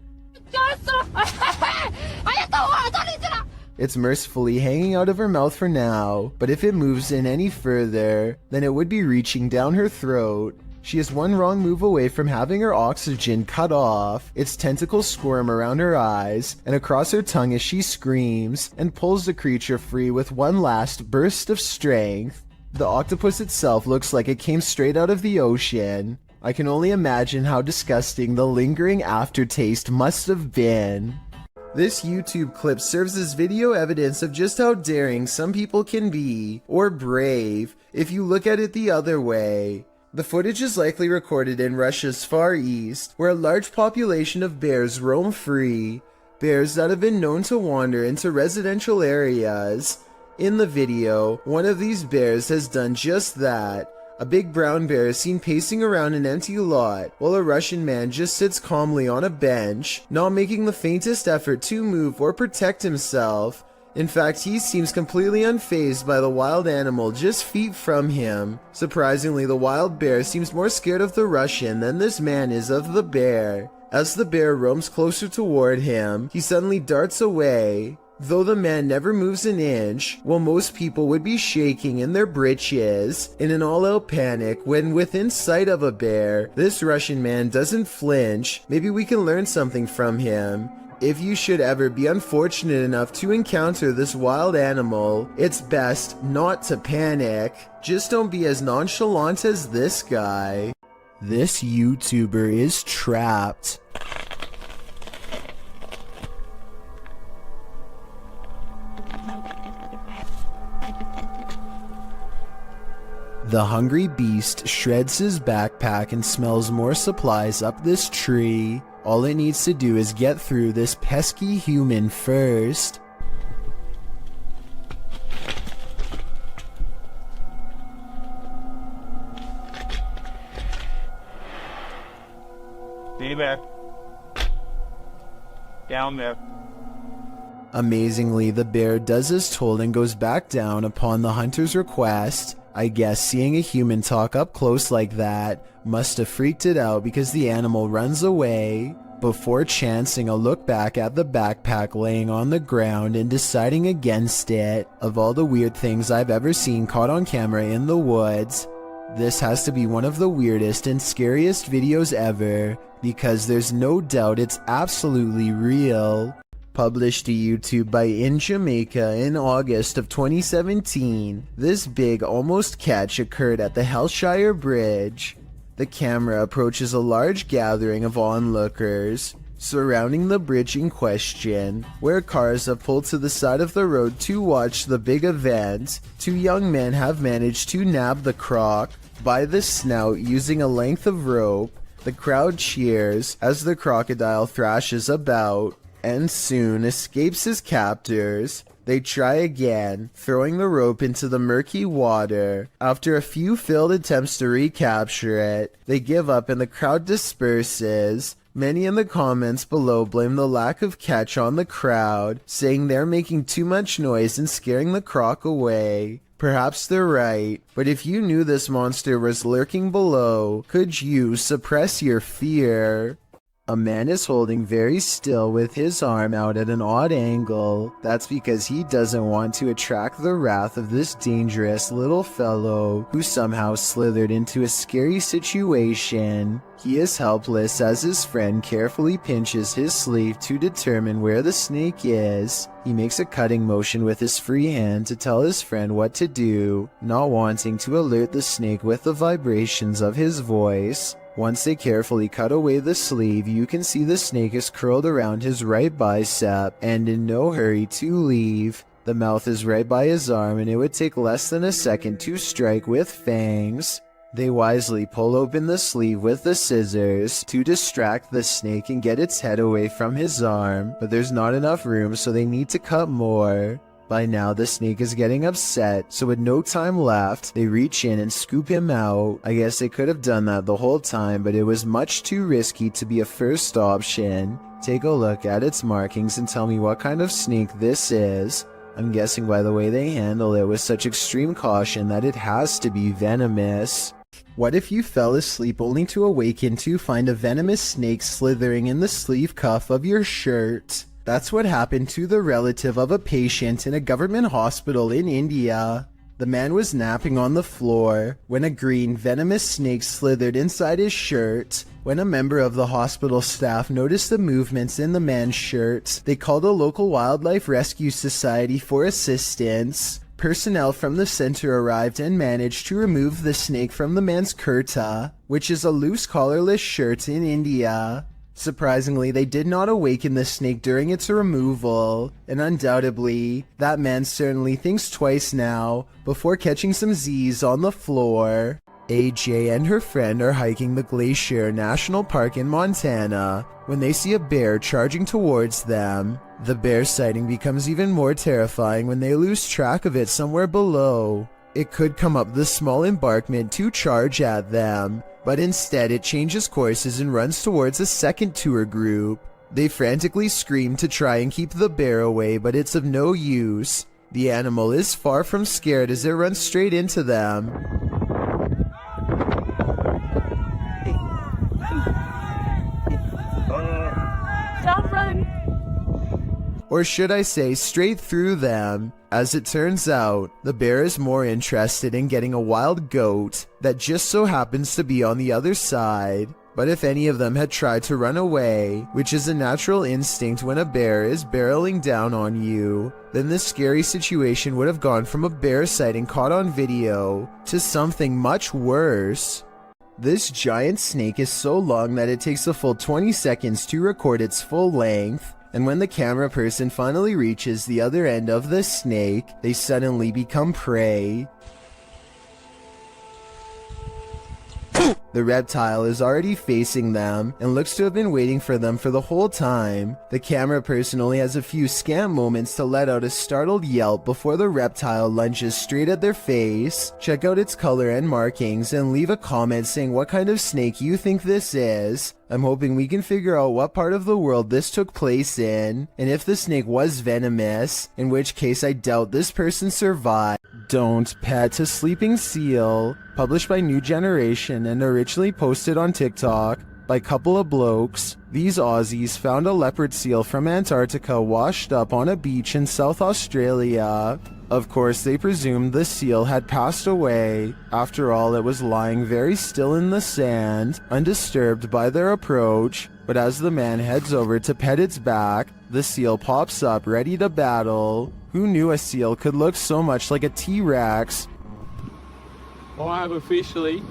It's mercifully hanging out of her mouth for now, but if it moves in any further, then it would be reaching down her throat. She is one wrong move away from having her oxygen cut off. Its tentacles squirm around her eyes and across her tongue as she screams and pulls the creature free with one last burst of strength. The octopus itself looks like it came straight out of the ocean. I can only imagine how disgusting the lingering aftertaste must have been. This YouTube clip serves as video evidence of just how daring some people can be, or brave, if you look at it the other way. The footage is likely recorded in Russia's Far East, where a large population of bears roam free, bears that have been known to wander into residential areas. In the video, one of these bears has done just that. A big brown bear is seen pacing around an empty lot, while a Russian man just sits calmly on a bench, not making the faintest effort to move or protect himself. In fact, he seems completely unfazed by the wild animal just feet from him. Surprisingly, the wild bear seems more scared of the Russian than this man is of the bear. As the bear roams closer toward him, he suddenly darts away. Though the man never moves an inch, while most people would be shaking in their britches in an all-out panic when within sight of a bear, this Russian man doesn't flinch. Maybe we can learn something from him. If you should ever be unfortunate enough to encounter this wild animal, it's best not to panic. Just don't be as nonchalant as this guy. This YouTuber is trapped. The hungry beast shreds his backpack and smells more supplies up this tree. All it needs to do is get through this pesky human first. Stay there. Down there. Amazingly, the bear does as told and goes back down upon the hunter's request. I guess seeing a human talk up close like that must have freaked it out because the animal runs away. before chancing a look back at the backpack laying on the ground and deciding against it. Of all the weird things I've ever seen caught on camera in the woods, this has to be one of the weirdest and scariest videos ever, because there's no doubt it's absolutely real. Published to YouTube by In Jamaica in August of 2017, this big almost catch occurred at the Hellshire Bridge. The camera approaches a large gathering of onlookers surrounding the bridge in question, where cars have pulled to the side of the road to watch the big event. Two young men have managed to nab the croc by the snout using a length of rope. The crowd cheers as the crocodile thrashes about and soon escapes his captors. They try again, throwing the rope into the murky water. After a few failed attempts to recapture it, they give up and the crowd disperses. Many in the comments below blame the lack of catch on the crowd, saying they're making too much noise and scaring the croc away. Perhaps they're right, but if you knew this monster was lurking below, could you suppress your fear? A man is holding very still with his arm out at an odd angle. That's because he doesn't want to attract the wrath of this dangerous little fellow who somehow slithered into a scary situation. He is helpless as his friend carefully pinches his sleeve to determine where the snake is. He makes a cutting motion with his free hand to tell his friend what to do, not wanting to alert the snake with the vibrations of his voice. Once they carefully cut away the sleeve, you can see the snake is curled around his right bicep and in no hurry to leave. The mouth is right by his arm and it would take less than a second to strike with fangs. They wisely pull open the sleeve with the scissors to distract the snake and get its head away from his arm, but there's not enough room, so they need to cut more. By now, the snake is getting upset, so with no time left, they reach in and scoop him out. I guess they could have done that the whole time, but it was much too risky to be a first option. Take a look at its markings and tell me what kind of snake this is. I'm guessing by the way they handle it with such extreme caution that it has to be venomous. What if you fell asleep only to awaken to find a venomous snake slithering in the sleeve cuff of your shirt? That's what happened to the relative of a patient in a government hospital in India. The man was napping on the floor when a green venomous snake slithered inside his shirt. When a member of the hospital staff noticed the movements in the man's shirt, they called a local wildlife rescue society for assistance. Personnel from the center arrived and managed to remove the snake from the man's kurta, which is a loose collarless shirt in India. Surprisingly, they did not awaken the snake during its removal, and undoubtedly, that man certainly thinks twice now before catching some Z's on the floor. AJ and her friend are hiking the Glacier National Park in Montana when they see a bear charging towards them. The bear sighting becomes even more terrifying when they lose track of it somewhere below. It could come up the small embankment to charge at them, but instead it changes courses and runs towards a second tour group. They frantically scream to try and keep the bear away, but it's of no use. The animal is far from scared as it runs straight into them. Stop running! Or should I say straight through them. As it turns out, the bear is more interested in getting a wild goat that just so happens to be on the other side. But if any of them had tried to run away, which is a natural instinct when a bear is barreling down on you, then this scary situation would have gone from a bear sighting caught on video to something much worse. This giant snake is so long that it takes a full 20 seconds to record its full length. And when the camera person finally reaches the other end of the snake, they suddenly become prey. The reptile is already facing them and looks to have been waiting for them for the whole time. The camera person only has a few scant moments to let out a startled yelp before the reptile lunges straight at their face. Check out its color and markings and leave a comment saying what kind of snake you think this is. I'm hoping we can figure out what part of the world this took place in, and if the snake was venomous, in which case I doubt this person survived. Don't Pet a Sleeping Seal, published by New Generation and originally posted on TikTok by couple of blokes. These Aussies found a leopard seal from Antarctica washed up on a beach in South Australia. Of course, they presumed the seal had passed away. After all, it was lying very still in the sand, undisturbed by their approach. But as the man heads over to pet its back, the seal pops up ready to battle. Who knew a seal could look so much like a T-Rex? Oh, I have officially...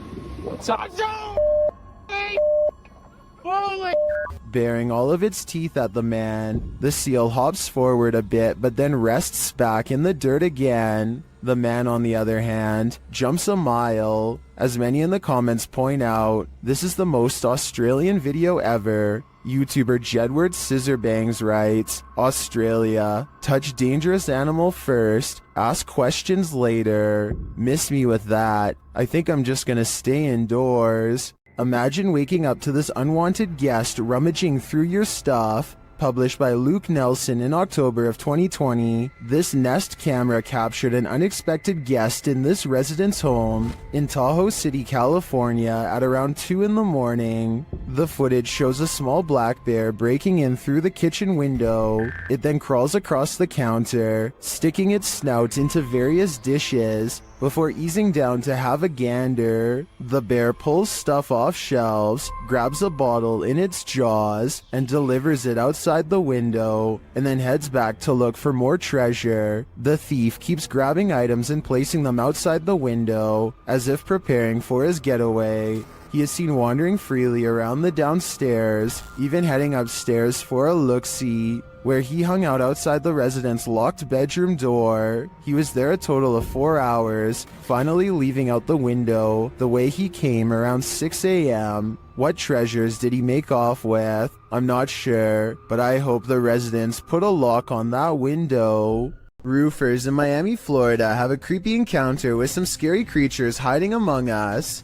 Baring all of its teeth at the man, the seal hops forward a bit but then rests back in the dirt again. The man, on the other hand, jumps a mile. As many in the comments point out, this is the most Australian video ever. YouTuber Jedward Scissorbangs writes, Australia, touch dangerous animal first, ask questions later. Miss me with that. I think I'm just gonna stay indoors. Imagine waking up to this unwanted guest rummaging through your stuff. Published by Luke Nelson in October of 2020, this Nest camera captured an unexpected guest in this resident's home in Tahoe City, California at around 2 in the morning. The footage shows a small black bear breaking in through the kitchen window. It then crawls across the counter, sticking its snout into various dishes before easing down to have a gander. The bear pulls stuff off shelves, grabs a bottle in its jaws, and delivers it outside the window, and then heads back to look for more treasure. The thief keeps grabbing items and placing them outside the window, as if preparing for his getaway. He is seen wandering freely around the downstairs, even heading upstairs for a look-see, where he hung out outside the resident's locked bedroom door. He was there a total of 4 hours, finally leaving out the window the way he came around 6 a.m. What treasures did he make off with? I'm not sure, but I hope the residents put a lock on that window. Roofers in Miami, Florida have a creepy encounter with some scary creatures hiding among us.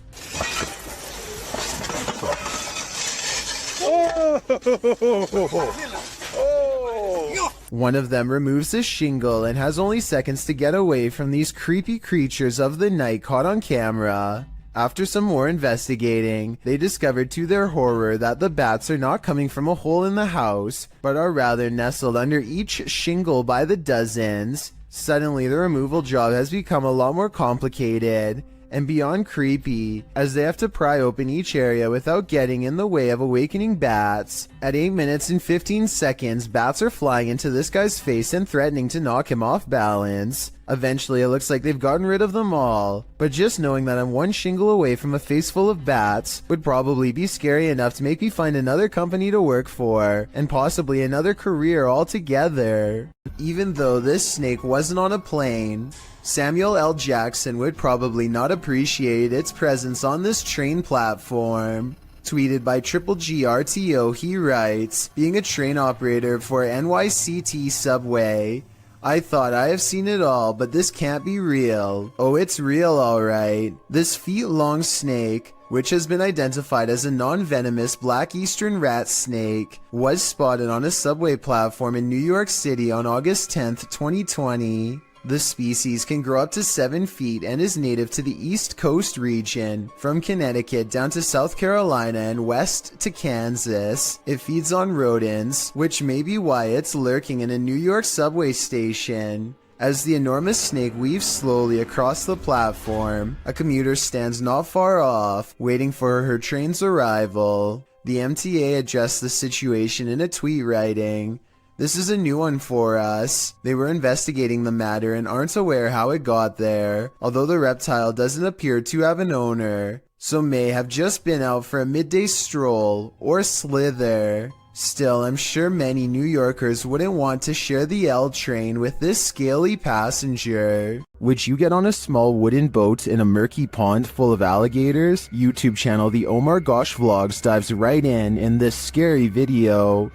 One of them removes his shingle and has only seconds to get away from these creepy creatures of the night caught on camera. After some more investigating, they discovered to their horror that the bats are not coming from a hole in the house, but are rather nestled under each shingle by the dozens. Suddenly, the removal job has become a lot more complicated and beyond creepy, as they have to pry open each area without getting in the way of awakening bats. At 8 minutes and 15 seconds, bats are flying into this guy's face and threatening to knock him off balance. Eventually, it looks like they've gotten rid of them all, but just knowing that I'm one shingle away from a face full of bats would probably be scary enough to make me find another company to work for, and possibly another career altogether. Even though this snake wasn't on a plane, Samuel L. Jackson would probably not appreciate its presence on this train platform. Tweeted by Triple GRTO, he writes, being a train operator for NYCT Subway, I thought I have seen it all, but this can't be real. Oh, it's real alright. This feet-long snake, which has been identified as a non-venomous black eastern rat snake, was spotted on a subway platform in New York City on August 10th, 2020. The species can grow up to 7 feet and is native to the East Coast region, from Connecticut down to South Carolina and west to Kansas. It feeds on rodents, which may be why it's lurking in a New York subway station. As the enormous snake weaves slowly across the platform, a commuter stands not far off, waiting for her train's arrival. The MTA addressed the situation in a tweet writing, "This is a new one for us. They were investigating the matter and aren't aware how it got there, although the reptile doesn't appear to have an owner, so may have just been out for a midday stroll or slither. Still, I'm sure many New Yorkers wouldn't want to share the L train with this scaly passenger." Would you get on a small wooden boat in a murky pond full of alligators? YouTube channel The Omar Gosh Vlogs dives right in this scary video.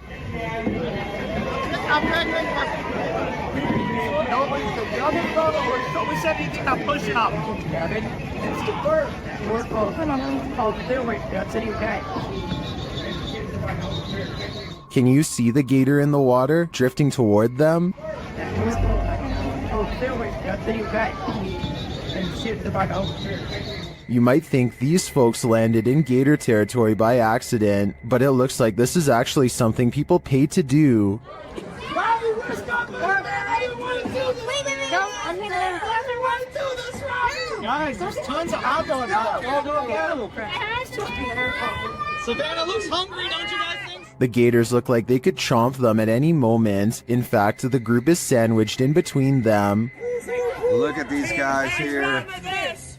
Nobody said anything about pushing up. Can you see the gator in the water, drifting toward them? You might think these folks landed in gator territory by accident, but it looks like this is actually something people pay to do. Guys, there's tons of hot dogs out. Go get them. Savannah looks hungry, don't you guys think? The gators look like they could chomp them at any moment. In fact, the group is sandwiched in between them. Look at these guys here.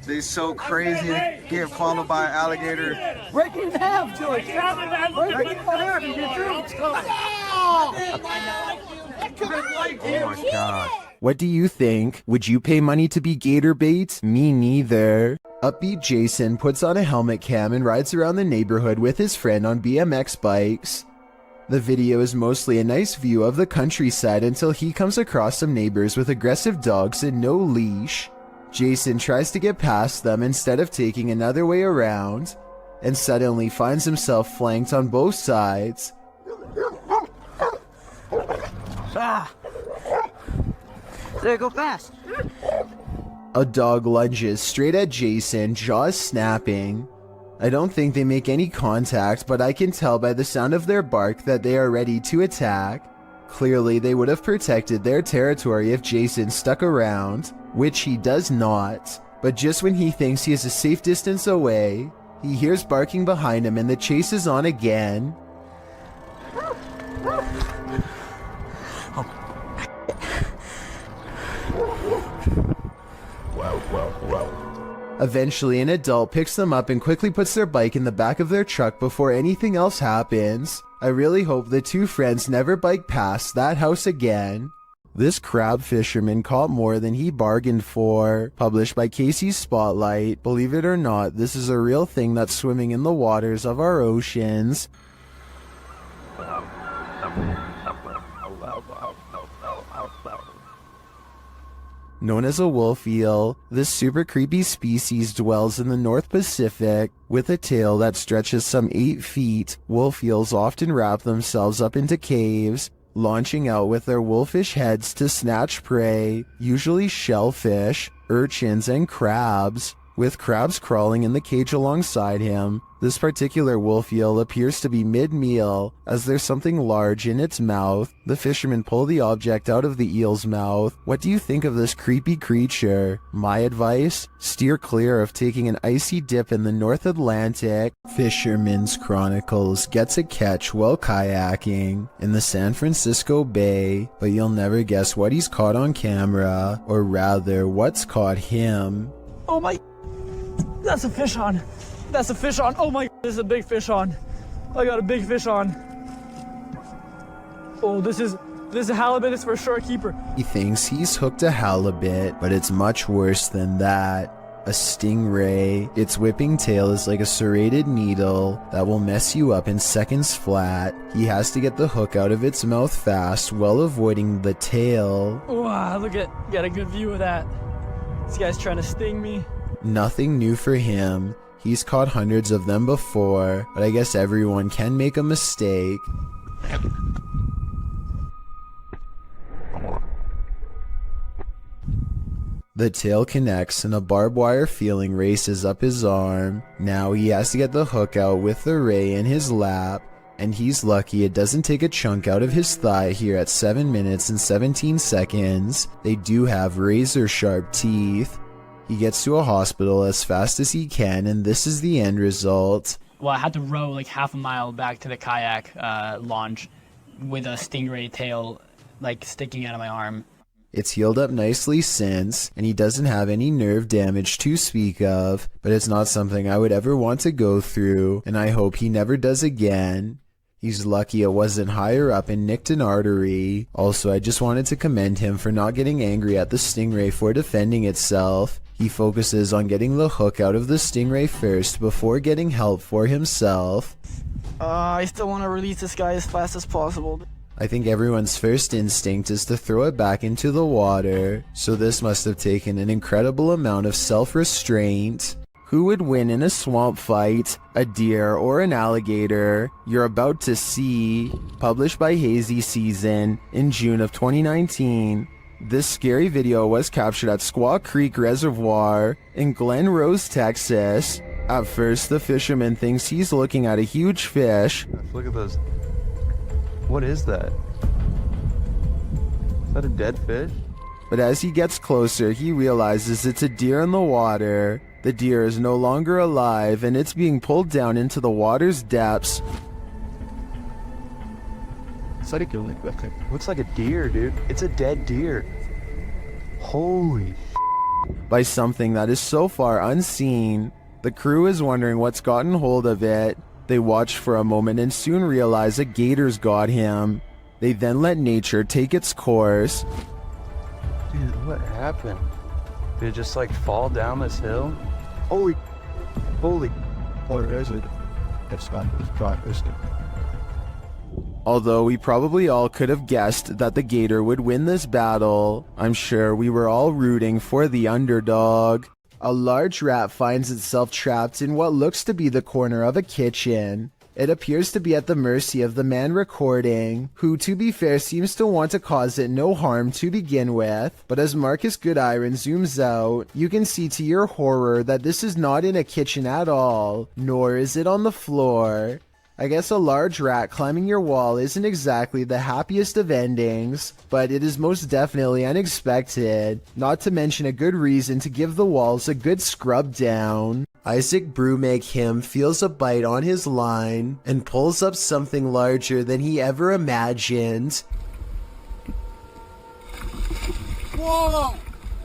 They're so crazy. Getting followed by an alligator. Break it in half, George. Break it in half and get through. Oh my god. What do you think? Would you pay money to be gator bait? Me neither. Upbeat Jason puts on a helmet cam and rides around the neighborhood with his friend on BMX bikes. The video is mostly a nice view of the countryside until he comes across some neighbors with aggressive dogs and no leash. Jason tries to get past them instead of taking another way around, and suddenly finds himself flanked on both sides. There, go fast. A dog lunges straight at Jason, jaws snapping. I don't think they make any contact, but I can tell by the sound of their bark that they are ready to attack. Clearly, they would have protected their territory if Jason stuck around, which he does not. But just when he thinks he is a safe distance away, he hears barking behind him and the chase is on again. Eventually, an adult picks them up and quickly puts their bike in the back of their truck before anything else happens. I really hope the two friends never bike past that house again. This crab fisherman caught more than he bargained for. Published by Casey's Spotlight. Believe it or not, this is a real thing that's swimming in the waters of our oceans. Known as a wolf eel, this super creepy species dwells in the North Pacific. With a tail that stretches some 8 feet, wolf eels often wrap themselves up into caves, launching out with their wolfish heads to snatch prey, usually shellfish, urchins, and crabs. With crabs crawling in the cage alongside him, this particular wolf eel appears to be mid-meal, as there's something large in its mouth. The fishermen pull the object out of the eel's mouth. What do you think of this creepy creature? My advice? Steer clear of taking an icy dip in the North Atlantic. Fisherman's Chronicles gets a catch while kayaking in the San Francisco Bay, but you'll never guess what he's caught on camera, or rather, what's caught him. Oh my, that's a fish on. That's a fish on. Oh my, this is a big fish on. I got a big fish on. Oh, this is a halibut. It's for sure a keeper. He thinks he's hooked a halibut, but it's much worse than that. A stingray. Its whipping tail is like a serrated needle that will mess you up in seconds flat. He has to get the hook out of its mouth fast while avoiding the tail. Wow, look at, got a good view of that. This guy's trying to sting me. Nothing new for him. He's caught hundreds of them before, but I guess everyone can make a mistake. The tail connects and a barbed wire feeling races up his arm. Now he has to get the hook out with the ray in his lap, and he's lucky it doesn't take a chunk out of his thigh here at 7 minutes and 17 seconds. They do have razor sharp teeth. He gets to a hospital as fast as he can, and this is the end result. Well, I had to row like half a mile back to the kayak launch with a stingray tail like sticking out of my arm. It's healed up nicely since, and he doesn't have any nerve damage to speak of, but it's not something I would ever want to go through, and I hope he never does again. He's lucky it wasn't higher up and nicked an artery. Also, I just wanted to commend him for not getting angry at the stingray for defending itself. He focuses on getting the hook out of the stingray first before getting help for himself. I still want to release this guy as fast as possible. I think everyone's first instinct is to throw it back into the water, so this must have taken an incredible amount of self-restraint. Who would win in a swamp fight, a deer or an alligator? You're about to see. Published by Hazy Season in June of 2019. This scary video was captured at Squaw Creek Reservoir in Glen Rose, Texas. At first, the fisherman thinks he's looking at a huge fish. Look at those. What is that? Is that a dead fish? But as he gets closer, he realizes it's a deer in the water. The deer is no longer alive, and it's being pulled down into the water's depths. Looks like a deer, dude. It's a dead deer. Holy by something that is so far unseen. The crew is wondering what's gotten hold of it. They watch for a moment and soon realize a gator's got him. They then let nature take its course. dude, what happened? Did it just like fall down this hill? Holy What is it? It's not listed. Although we probably all could have guessed that the gator would win this battle, I'm sure we were all rooting for the underdog. A large rat finds itself trapped in what looks to be the corner of a kitchen. It appears to be at the mercy of the man recording, who to be fair seems to want to cause it no harm to begin with. But as Marcus Goodiron zooms out, you can see to your horror that this is not in a kitchen at all, nor is it on the floor. I guess a large rat climbing your wall isn't exactly the happiest of endings, but it is most definitely unexpected, not to mention a good reason to give the walls a good scrub down. Isaac Brumake feels a bite on his line and pulls up something larger than he ever imagined. Whoa!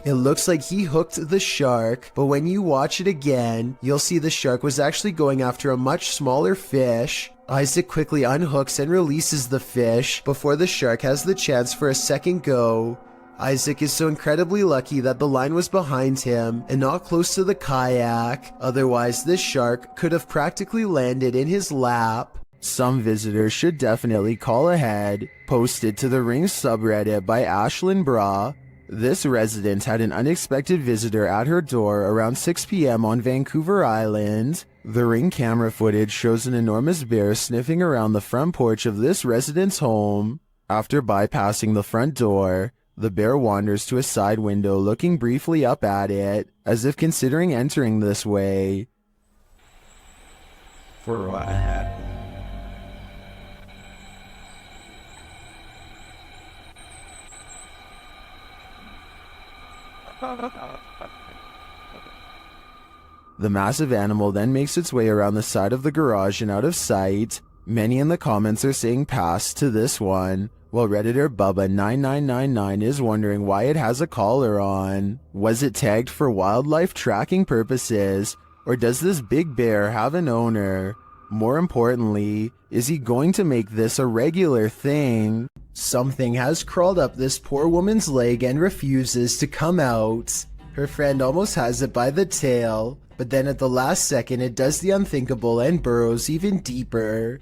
It looks like he hooked the shark, but when you watch it again, you'll see the shark was actually going after a much smaller fish. Isaac quickly unhooks and releases the fish before the shark has the chance for a second go. Isaac is so incredibly lucky that the line was behind him and not close to the kayak, otherwise this shark could have practically landed in his lap. Some visitors should definitely call ahead. Posted to the Ring subreddit by Ashlyn Bra. This resident had an unexpected visitor at her door around 6 p.m. on Vancouver Island. The Ring camera footage shows an enormous bear sniffing around the front porch of this resident's home. After bypassing the front door, the bear wanders to a side window looking briefly up at it, as if considering entering this way. For what happened? The massive animal then makes its way around the side of the garage and out of sight. Many in the comments are saying pass to this one, while Redditor Bubba9999 is wondering why it has a collar on. Was it tagged for wildlife tracking purposes, or does this big bear have an owner? More importantly, is he going to make this a regular thing? Something has crawled up this poor woman's leg and refuses to come out. Her friend almost has it by the tail, but then at the last second it does the unthinkable and burrows even deeper.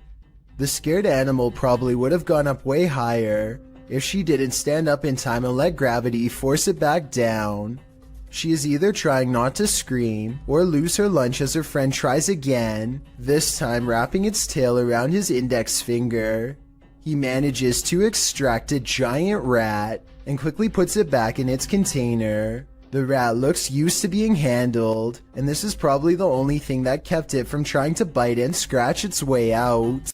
The scared animal probably would have gone up way higher if she didn't stand up in time and let gravity force it back down. She is either trying not to scream or lose her lunch as her friend tries again, this time wrapping its tail around his index finger. He manages to extract a giant rat and quickly puts it back in its container. The rat looks used to being handled, and this is probably the only thing that kept it from trying to bite and scratch its way out.